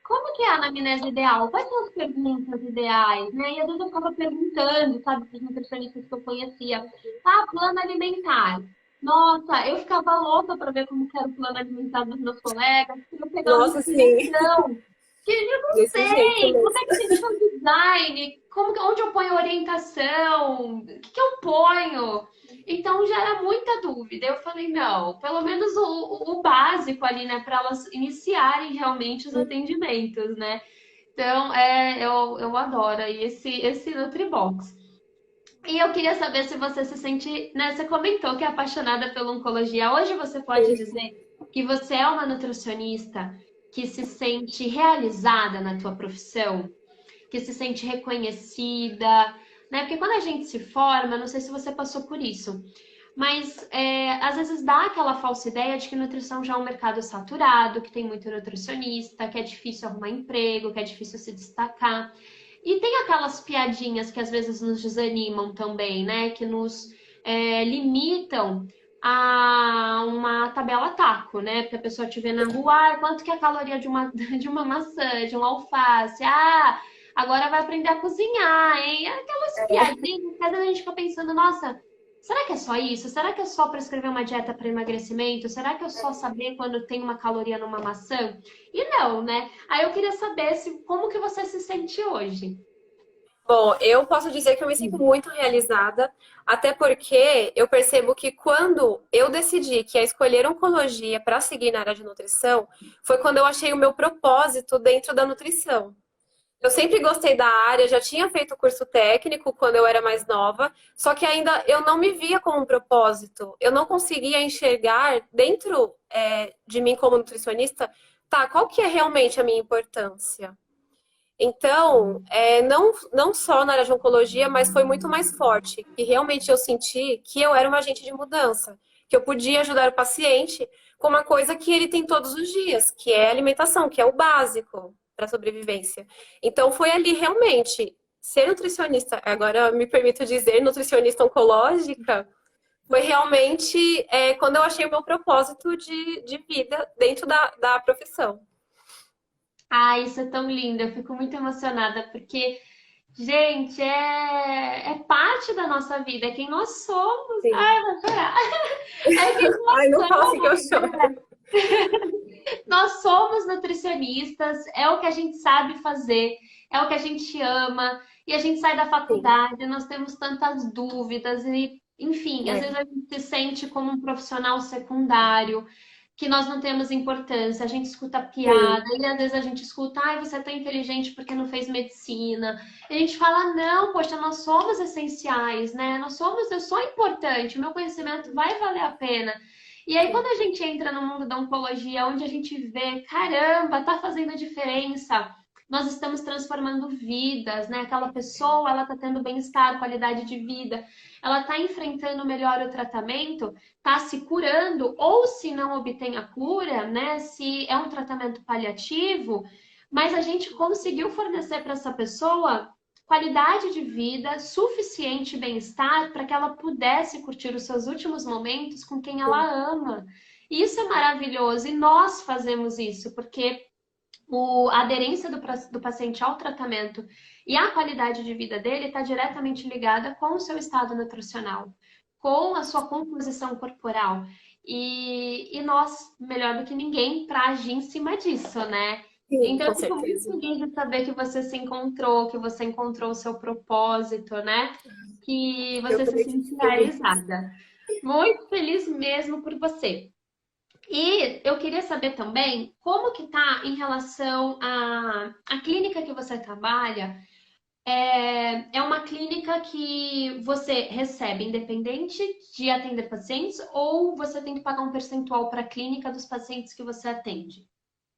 como que é a anamnese ideal? Quais são as perguntas ideais, né? E às vezes eu ficava perguntando, sabe, para os nutricionistas que eu conhecia. Tá, plano alimentar. Nossa, eu ficava louca para ver como que era o plano alimentar dos meus colegas, porque eu pegava Nossa, sim, inspiração. Que eu não desse jeito sei, como mesmo. é que tem que ser o design, onde eu ponho orientação, o que eu ponho? Então já era muita dúvida. Eu falei, não, pelo menos o básico ali, né, para elas iniciarem realmente os atendimentos, né? Então, eu adoro aí esse Nutribox. E eu queria saber se você se sente, né? Você comentou que é apaixonada pela oncologia. Hoje você pode dizer que você é uma nutricionista que se sente realizada na tua profissão, que se sente reconhecida, né? Porque quando a gente se forma, não sei se você passou por isso, mas às vezes dá aquela falsa ideia de que nutrição já é um mercado saturado, que tem muito nutricionista, que é difícil arrumar emprego, que é difícil se destacar. E tem aquelas piadinhas que às vezes nos desanimam também, né? Que nos limitam a uma tabela taco, né? Porque a pessoa te vê na rua, quanto que é a caloria de uma, de uma maçã, de um alface? Ah, agora vai aprender a cozinhar, hein? Aquelas piadinhas que às vezes a gente fica pensando, nossa, será que é só isso? Será que é só prescrever uma dieta para emagrecimento? Será que é só saber quando tem uma caloria numa maçã? E não, né? Aí eu queria saber como que você se sente hoje. Bom, eu posso dizer que eu me sinto muito realizada, até porque eu percebo que quando eu decidi que ia escolher oncologia para seguir na área de nutrição, foi quando eu achei o meu propósito dentro da nutrição. Eu sempre gostei da área, já tinha feito curso técnico quando eu era mais nova, só que ainda eu não me via como um propósito. Eu não conseguia enxergar dentro, de mim como nutricionista, tá, qual que é realmente a minha importância? Então, não só na área de oncologia, mas foi muito mais forte. E realmente eu senti que eu era um agente de mudança, que eu podia ajudar o paciente com uma coisa que ele tem todos os dias, que é a alimentação, que é o básico para a sobrevivência. Então, foi ali realmente ser nutricionista, agora me permito dizer nutricionista oncológica, foi realmente quando eu achei o meu propósito de vida dentro da profissão. Ah, isso é tão lindo, eu fico muito emocionada, porque, gente, é parte da nossa vida, é quem nós somos. Ai, Sim. eu vou chorar. É quem nós Ai, não fala assim que eu somos, choro. né? Nós somos nutricionistas, é o que a gente sabe fazer, é o que a gente ama, e a gente sai da Sim, faculdade, nós temos tantas dúvidas, e, enfim, às vezes é, a gente se sente como um profissional secundário, que nós não temos importância, a gente escuta piada, sim, e às vezes a gente escuta, ai, você é tão inteligente porque não fez medicina. E a gente fala, não, poxa, nós somos essenciais, né? Eu sou importante, o meu conhecimento vai valer a pena. E aí, quando sim, a gente entra no mundo da oncologia, onde a gente vê, caramba, tá fazendo a diferença, nós estamos transformando vidas, né? Aquela pessoa, ela tá tendo bem-estar, qualidade de vida, ela tá enfrentando melhor o tratamento, tá se curando, ou se não obtém a cura, né? Se é um tratamento paliativo, mas a gente conseguiu fornecer para essa pessoa qualidade de vida, suficiente bem-estar para que ela pudesse curtir os seus últimos momentos com quem ela sim, ama. E isso é maravilhoso e nós fazemos isso porque a aderência do paciente ao tratamento e a qualidade de vida dele está diretamente ligada com o seu estado nutricional, com a sua composição corporal. E nós, melhor do que ninguém, para agir em cima disso, né? sim, Então, com eu fico muito certeza. feliz de saber que você se encontrou, que você encontrou o seu propósito, né? Que Eu você se também sente fico feliz. realizada. Muito feliz mesmo por você. E eu queria saber também como que tá em relação à clínica que você trabalha. É uma clínica que você recebe independente de atender pacientes ou você tem que pagar um percentual para a clínica dos pacientes que você atende?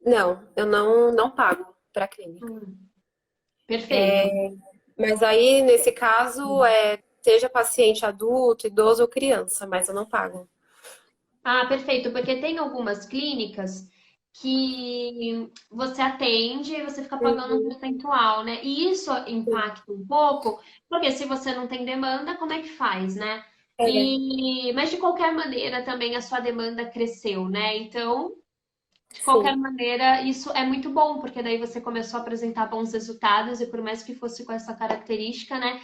Não, eu não pago para a clínica. Hum, perfeito. Mas aí, nesse caso, seja paciente adulto, idoso ou criança, mas eu não pago. Ah, perfeito, porque tem algumas clínicas que você atende e você fica pagando um Uhum, percentual, né? E isso sim. impacta um pouco, porque se você não tem demanda, como é que faz, né? É, Mas de qualquer maneira também a sua demanda cresceu, né? Então, de qualquer sim. maneira, isso é muito bom, porque daí você começou a apresentar bons resultados e por mais que fosse com essa característica, né?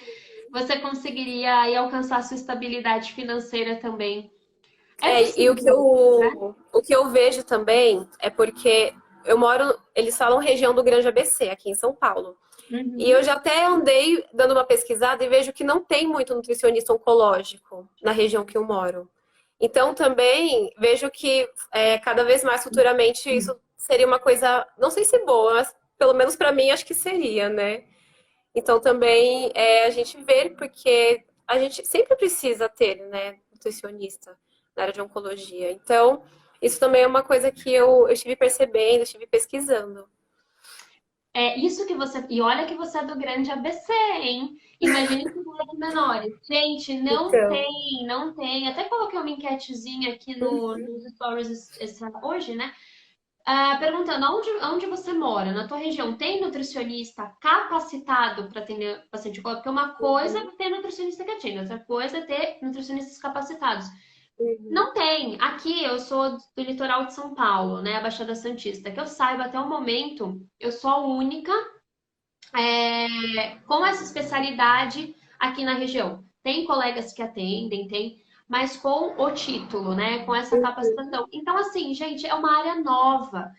Você conseguiria aí alcançar a sua estabilidade financeira também. É E possível, né? o que eu vejo também é porque eu moro, eles falam região do Grande ABC, aqui em São Paulo. E eu Uhum. já até andei dando uma pesquisada e vejo que não tem muito nutricionista oncológico na região que eu moro. Então também vejo que cada vez mais futuramente isso seria uma coisa, não sei se boa, mas pelo menos para mim acho que seria, né? Então também a gente vê porque a gente sempre precisa ter, né, nutricionista na área de oncologia. Então isso também é uma coisa que eu estive percebendo, estive pesquisando. É isso que você. E olha que você é do grande ABC, hein? Imagine que cidades menores. Gente, Então, não tem. Até coloquei uma enquetezinha aqui nos stories hoje, né? Perguntando onde você mora, na tua região, tem nutricionista capacitado para atender paciente oncológico? Porque uma coisa é ter nutricionista que atende, outra coisa é ter nutricionistas capacitados. uhum, Não tem. Aqui eu sou do litoral de São Paulo, né? A Baixada Santista. Que eu saiba, até o momento, eu sou a única com essa especialidade aqui na região. Tem colegas que atendem, tem, mas com o título, né? Com essa uhum, capacitação. Então, assim, gente, é uma área nova.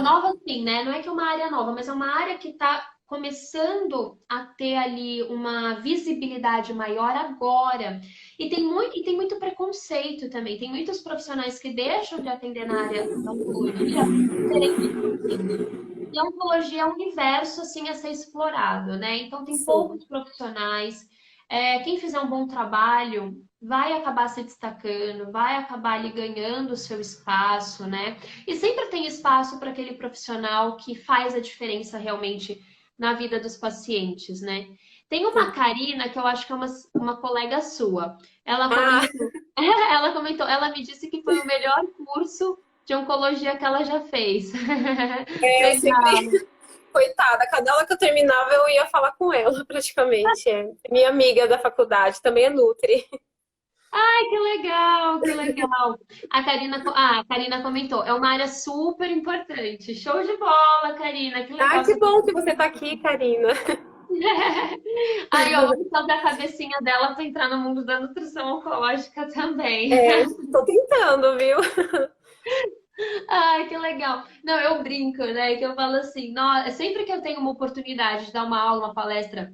Nova, assim, né? Não é que é uma área nova, mas é uma área que está começando a ter ali uma visibilidade maior agora. E tem muito preconceito também. Tem muitos profissionais que deixam de atender na área da oncologia por serem diferentes. E a oncologia é um universo assim a ser explorado, né? Então tem sim, poucos profissionais. Quem fizer um bom trabalho vai acabar se destacando, vai acabar ali ganhando o seu espaço, né? E sempre tem espaço para aquele profissional que faz a diferença realmente na vida dos pacientes, né? Tem uma Karina, que eu acho que é uma colega sua. Ela Ah, comentou, ela me disse que foi o melhor curso de oncologia que ela já fez. eu sempre, Legal. coitada, cada aula que eu terminava eu ia falar com ela, praticamente. É. Minha amiga da faculdade também é Nutri. Ai, que legal, que legal. A Karina comentou, é uma área super importante. Show de bola, Karina, que Ah, legal. que bom que você tá aqui, Karina. Aí, ó, vamos fazer a cabecinha dela para entrar no mundo da nutrição oncológica também. É, tô tentando, viu? Ai, que legal. Não, eu brinco, né? Que eu falo assim, sempre que eu tenho uma oportunidade de dar uma aula, uma palestra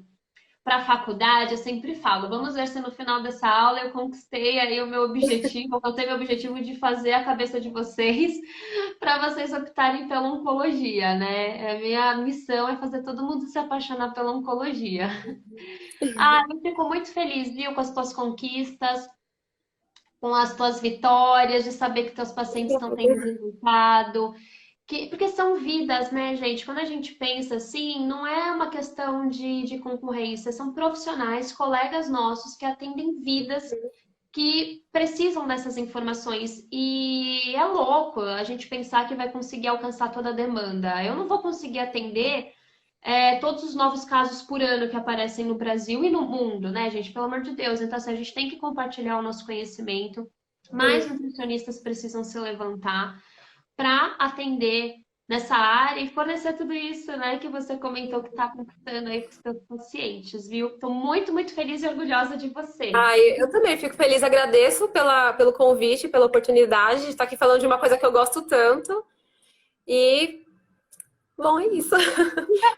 para a faculdade, eu sempre falo, vamos ver se no final dessa aula eu conquistei aí o meu objetivo, eu alcancei meu objetivo de fazer a cabeça de vocês para vocês optarem pela oncologia, né? A minha missão é fazer todo mundo se apaixonar pela oncologia. Ah, eu fico muito feliz, viu, com as tuas conquistas, com as tuas vitórias, de saber que teus pacientes estão tendo resultado. Porque são vidas, né, gente? Quando a gente pensa assim, não é uma questão de concorrência, são profissionais, colegas nossos que atendem vidas que precisam dessas informações. E é louco a gente pensar que vai conseguir alcançar toda a demanda. Eu não vou conseguir atender todos os novos casos por ano que aparecem no Brasil e no mundo, né, gente? Pelo amor de Deus. Então, assim, a gente tem que compartilhar o nosso conhecimento. Mais Sim. nutricionistas precisam se levantar para atender nessa área e fornecer tudo isso, né, que você comentou que está conquistando aí com os seus pacientes, viu? Estou muito, muito feliz e orgulhosa de você. Ah, eu também fico feliz, agradeço pelo convite, pela oportunidade de estar aqui falando de uma coisa que eu gosto tanto. E, bom, é isso.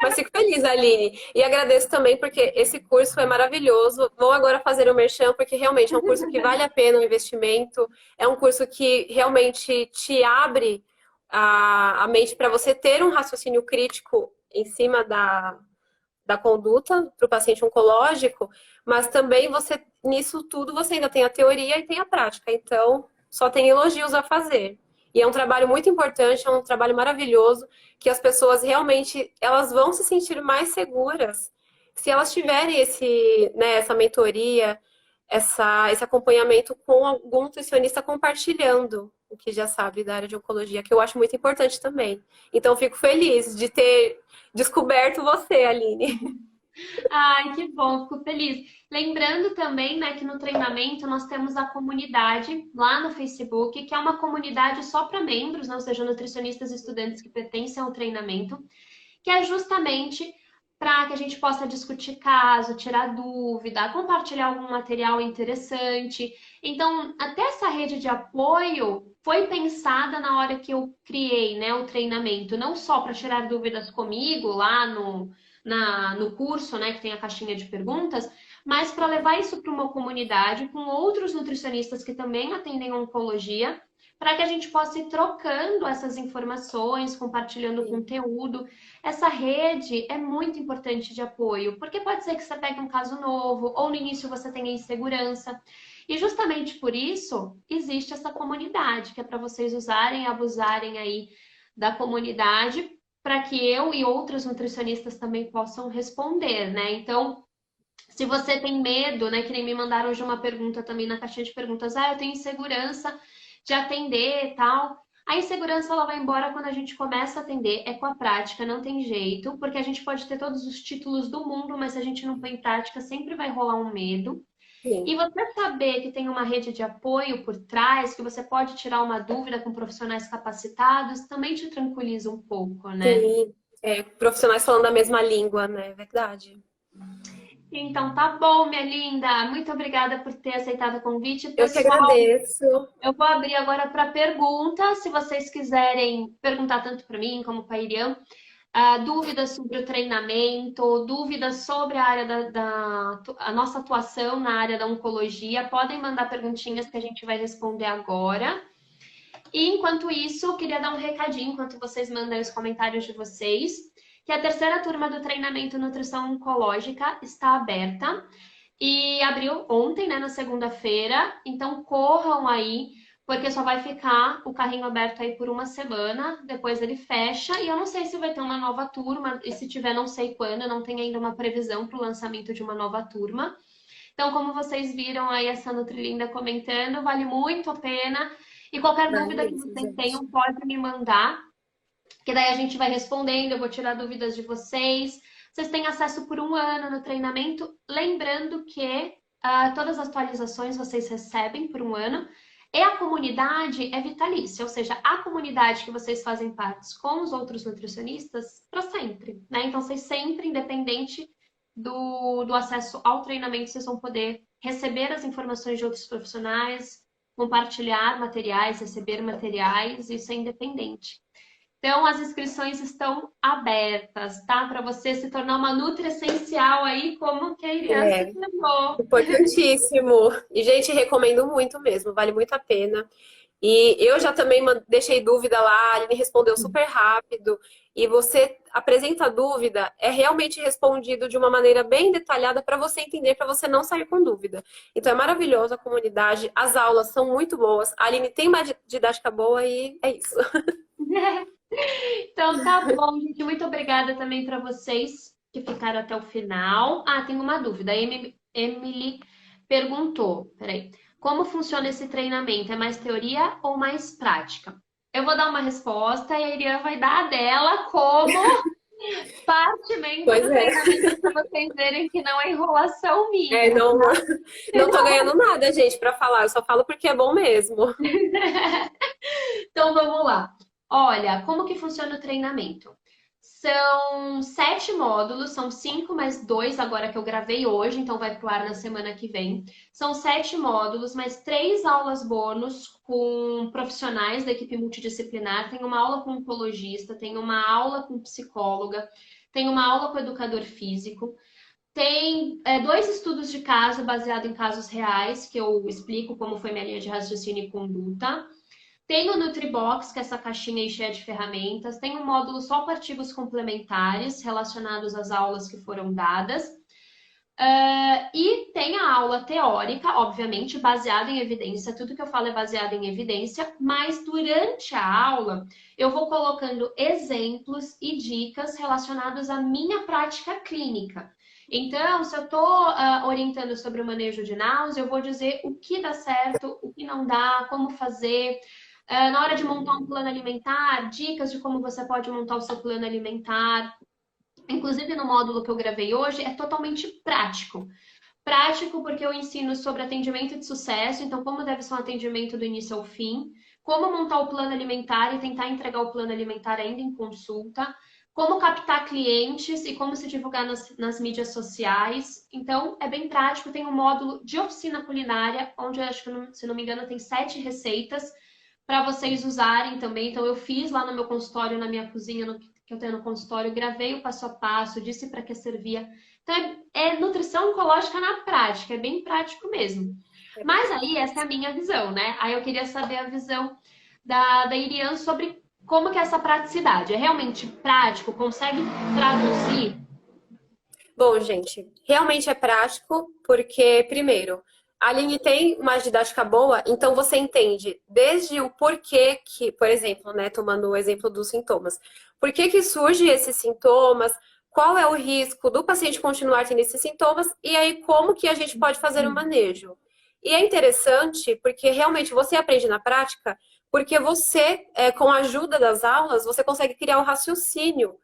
Mas fico feliz, Aline. E agradeço também porque esse curso é maravilhoso. Vou agora fazer o merchan, porque realmente é um curso que vale a pena o investimento. É um curso que realmente te abre a mente para você ter um raciocínio crítico em cima da conduta para o paciente oncológico, mas também você, nisso tudo, você ainda tem a teoria e tem a prática. Então, só tem elogios a fazer. E é um trabalho muito importante, é um trabalho maravilhoso, que as pessoas realmente, elas vão se sentir mais seguras se elas tiverem essa mentoria, esse acompanhamento com algum nutricionista compartilhando o que já sabe da área de oncologia, que eu acho muito importante também. Então, fico feliz de ter descoberto você, Aline. Ai, que bom, fico feliz. Lembrando também, né, que no treinamento nós temos a comunidade lá no Facebook, que é uma comunidade só para membros, né, ou seja, nutricionistas e estudantes que pertencem ao treinamento, que é justamente para que a gente possa discutir caso, tirar dúvida, compartilhar algum material interessante. Então, até essa rede de apoio foi pensada na hora que eu criei, né, o treinamento, não só para tirar dúvidas comigo lá no curso, né, que tem a caixinha de perguntas, mas para levar isso para uma comunidade com outros nutricionistas que também atendem oncologia, para que a gente possa ir trocando essas informações, compartilhando conteúdo. Essa rede é muito importante de apoio, porque pode ser que você pegue um caso novo, ou no início você tenha insegurança. E justamente por isso existe essa comunidade, que é para vocês usarem e abusarem aí da comunidade, para que eu e outros nutricionistas também possam responder, né? Então, se você tem medo, né, que nem me mandaram hoje uma pergunta também na caixinha de perguntas, eu tenho insegurança de atender e tal. A insegurança ela vai embora quando a gente começa a atender, é com a prática, não tem jeito, porque a gente pode ter todos os títulos do mundo, mas se a gente não põe em prática, sempre vai rolar um medo. E Sim, você saber que tem uma rede de apoio por trás, que você pode tirar uma dúvida com profissionais capacitados, também te tranquiliza um pouco, né? sim. É, profissionais falando a mesma língua, né? É verdade. Então tá bom, minha linda. Muito obrigada por ter aceitado o convite, Eu que pessoal. agradeço. Eu vou abrir agora para perguntas, se vocês quiserem perguntar tanto para mim como para a Iriam, dúvidas sobre o treinamento, dúvidas sobre a área a nossa atuação na área da oncologia, podem mandar perguntinhas que a gente vai responder agora. E enquanto isso, eu queria dar um recadinho enquanto vocês mandam os comentários de vocês, que a terceira turma do treinamento Nutrição Oncológica está aberta e abriu ontem, né, na segunda-feira. Então corram aí, porque só vai ficar o carrinho aberto aí por uma semana, depois ele fecha, e eu não sei se vai ter uma nova turma, e se tiver, não sei quando, eu não tenho ainda uma previsão para o lançamento de uma nova turma. Então, como vocês viram aí essa Nutrilinda comentando, vale muito a pena. E qualquer Vale dúvida que mesmo, vocês gente. tenham, pode me mandar, que daí a gente vai respondendo, eu vou tirar dúvidas de vocês. Vocês têm acesso por um ano no treinamento, lembrando que todas as atualizações vocês recebem por um ano. E a comunidade é vitalícia, ou seja, a comunidade que vocês fazem parte com os outros nutricionistas para sempre, né? Então, vocês sempre, independente do acesso ao treinamento, vocês vão poder receber as informações de outros profissionais, compartilhar materiais, receber materiais, isso é independente. Então, as inscrições estão abertas, tá? Para você se tornar uma Nutri essencial aí, como que a Irian se É, tornou. importantíssimo. E, gente, recomendo muito mesmo, vale muito a pena. E eu já também deixei dúvida lá, ele me respondeu super rápido. E você apresenta a dúvida, é realmente respondido de uma maneira bem detalhada para você entender, para você não sair com dúvida. Então é maravilhosa a comunidade, as aulas são muito boas. A Aline tem uma didática boa e é isso. Então, tá bom, gente. Muito obrigada também para vocês que ficaram até o final. Ah, tem uma dúvida. A Emily perguntou, peraí, como funciona esse treinamento? É mais teoria ou mais prática? Eu vou dar uma resposta e a Irian vai dar a dela como partimento Pois do é. treinamento para vocês verem que não é enrolação É, minha. não, não tô ganhando nada, gente, para falar. Eu só falo porque é bom mesmo. Então vamos lá. Olha, como que funciona o treinamento? São 7 módulos, são 5 mais 2 agora que eu gravei hoje, então vai pro ar na semana que vem. São 7 módulos, mais 3 aulas bônus com profissionais da equipe multidisciplinar. Tem uma aula com oncologista, tem uma aula com psicóloga, tem uma aula com educador físico. Tem 2 estudos de caso baseado em casos reais, que eu explico como foi minha linha de raciocínio e conduta. Tem o Nutribox, que é essa caixinha aí cheia de ferramentas. Tem um módulo só com artigos complementares relacionados às aulas que foram dadas. E tem a aula teórica, obviamente, baseada em evidência. Tudo que eu falo é baseado em evidência, mas durante a aula eu vou colocando exemplos e dicas relacionados à minha prática clínica. Então, se eu estou orientando sobre o manejo de náusea, eu vou dizer o que dá certo, o que não dá, como fazer. Na hora de montar um plano alimentar, dicas de como você pode montar o seu plano alimentar. Inclusive, no módulo que eu gravei hoje, é totalmente prático. Prático porque eu ensino sobre atendimento de sucesso, então como deve ser um atendimento do início ao fim, como montar o plano alimentar e tentar entregar o plano alimentar ainda em consulta, como captar clientes e como se divulgar nas mídias sociais. Então, é bem prático. Tem um módulo de oficina culinária, onde eu acho que, se não me engano, tem 7 receitas para vocês usarem também. Então, eu fiz lá no meu consultório, na minha cozinha, que eu tenho no consultório, gravei o passo a passo, disse para que servia. Então, é nutrição oncológica na prática, é bem prático mesmo. Mas aí, essa é a minha visão, né? Aí eu queria saber a visão da Irian sobre como que é essa praticidade. É realmente prático? Consegue traduzir? Bom, gente, realmente é prático, porque, primeiro, a Aline tem uma didática boa, então você entende desde o porquê que, por exemplo, né, tomando o exemplo dos sintomas, por que que surge esses sintomas, qual é o risco do paciente continuar tendo esses sintomas, e aí como que a gente pode fazer o manejo. E é interessante, porque realmente você aprende na prática, porque você, com a ajuda das aulas, você consegue criar um raciocínio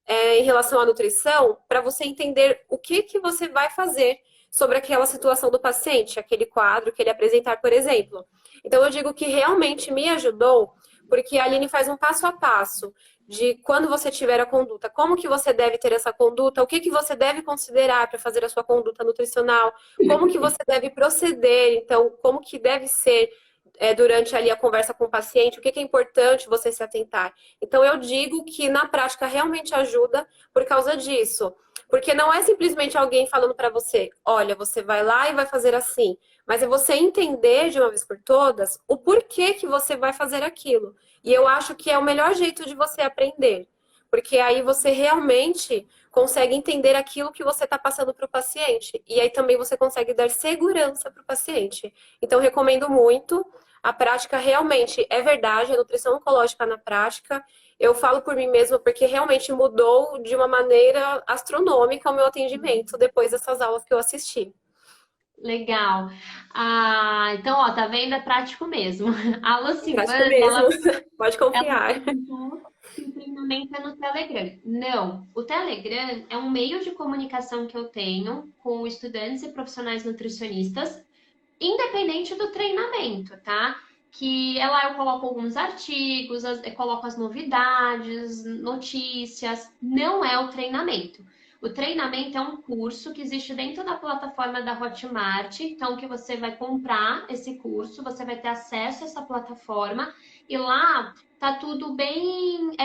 em relação à nutrição para você entender o que, que você vai fazer sobre aquela situação do paciente, aquele quadro que ele apresentar, por exemplo. Então, eu digo que realmente me ajudou, porque a Aline faz um passo a passo de quando você tiver a conduta, como que você deve ter essa conduta, o que, que você deve considerar para fazer a sua conduta nutricional, como que você deve proceder, então, como que deve ser durante ali a conversa com o paciente, o que é importante você se atentar. Então, eu digo que na prática realmente ajuda por causa disso. Porque não é simplesmente alguém falando para você, olha, você vai lá e vai fazer assim. Mas é você entender de uma vez por todas o porquê que você vai fazer aquilo. E eu acho que é o melhor jeito de você aprender. Porque aí você realmente consegue entender aquilo que você está passando para o paciente. E aí também você consegue dar segurança para o paciente. Então, recomendo muito. A prática realmente é verdade, a nutrição oncológica na prática. Eu falo por mim mesma porque realmente mudou de uma maneira astronômica o meu atendimento depois dessas aulas que eu assisti. Legal. Ah, então, ó, tá vendo? É prático mesmo. A Prático Lucivânia, mesmo, pode ela confiar. perguntou se o treinamento é no Telegram. Não, o Telegram é um meio de comunicação que eu tenho com estudantes e profissionais nutricionistas, independente do treinamento, tá? Que é lá eu coloco alguns artigos, eu coloco as novidades, notícias. Não é o treinamento. O treinamento é um curso que existe dentro da plataforma da Hotmart, então que você vai comprar esse curso, você vai ter acesso a essa plataforma e lá tá tudo bem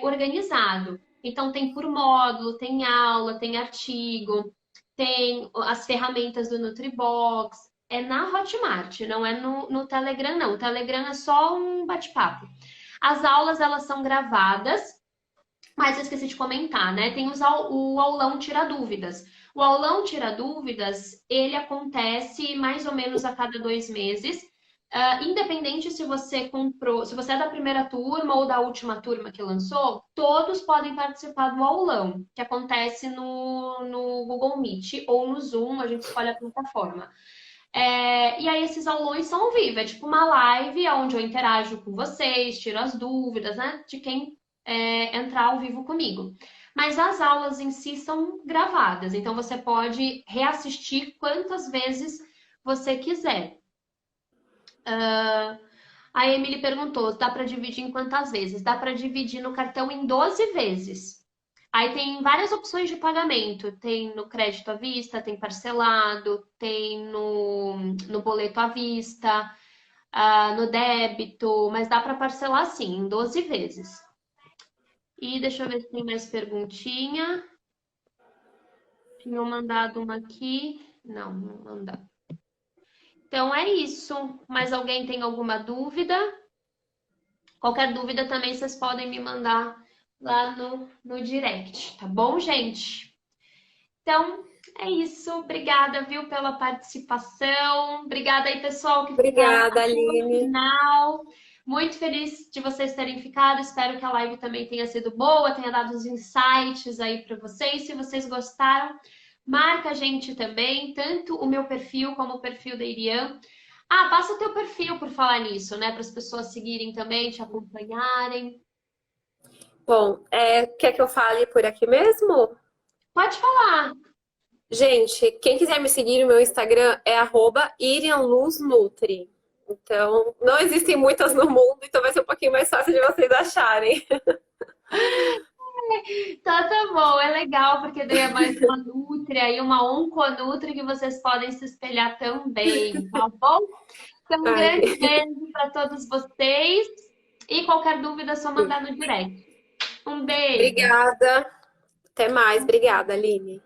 organizado. Então tem por módulo, tem aula, tem artigo, tem as ferramentas do Nutribox. É na Hotmart, não é no Telegram, não. O Telegram é só um bate-papo. As aulas, elas são gravadas, mas eu esqueci de comentar, né? Tem o aulão Tira Dúvidas. O aulão Tira Dúvidas, ele acontece mais ou menos a cada 2 meses. Independente se você comprou, se você é da primeira turma ou da última turma que lançou, todos podem participar do aulão, que acontece no Google Meet ou no Zoom, a gente escolhe a plataforma. E aí esses aulões são ao vivo, é tipo uma live onde eu interajo com vocês, tiro as dúvidas, né, de quem entrar ao vivo comigo. Mas as aulas em si são gravadas, então você pode reassistir quantas vezes você quiser. A Emily perguntou, dá para dividir em quantas vezes? Dá para dividir no cartão em 12 vezes. Aí tem várias opções de pagamento. Tem no crédito à vista, tem parcelado, tem no boleto à vista, no débito, mas dá para parcelar sim, em 12 vezes. E deixa eu ver se tem mais perguntinha. Tinham mandado uma aqui. Não, não mandaram. Então é isso. Mais alguém tem alguma dúvida? Qualquer dúvida também vocês podem me mandar lá no direct, tá bom, gente? Então, é isso. Obrigada, viu, pela participação. Obrigada aí, pessoal, que ficaram Obrigada, até o Aline. final. Muito feliz de vocês terem ficado. Espero que a live também tenha sido boa, tenha dado os insights aí para vocês. Se vocês gostaram, marca a gente também, tanto o meu perfil como o perfil da Irian. Passa o teu perfil por falar nisso, né? Para as pessoas seguirem também, te acompanharem. Bom, quer que eu fale por aqui mesmo? Pode falar. Gente, quem quiser me seguir no meu Instagram é @irianluznutri. Então, não existem muitas no mundo, então vai ser um pouquinho mais fácil de vocês acharem. Tá bom, é legal, porque daí é mais uma Nutria e uma Onconutri que vocês podem se espelhar também, tá bom? Então, um Ai, grande beijo para todos vocês e qualquer dúvida é só mandar no direct. Um beijo! obrigada. Até mais. Obrigada, Aline.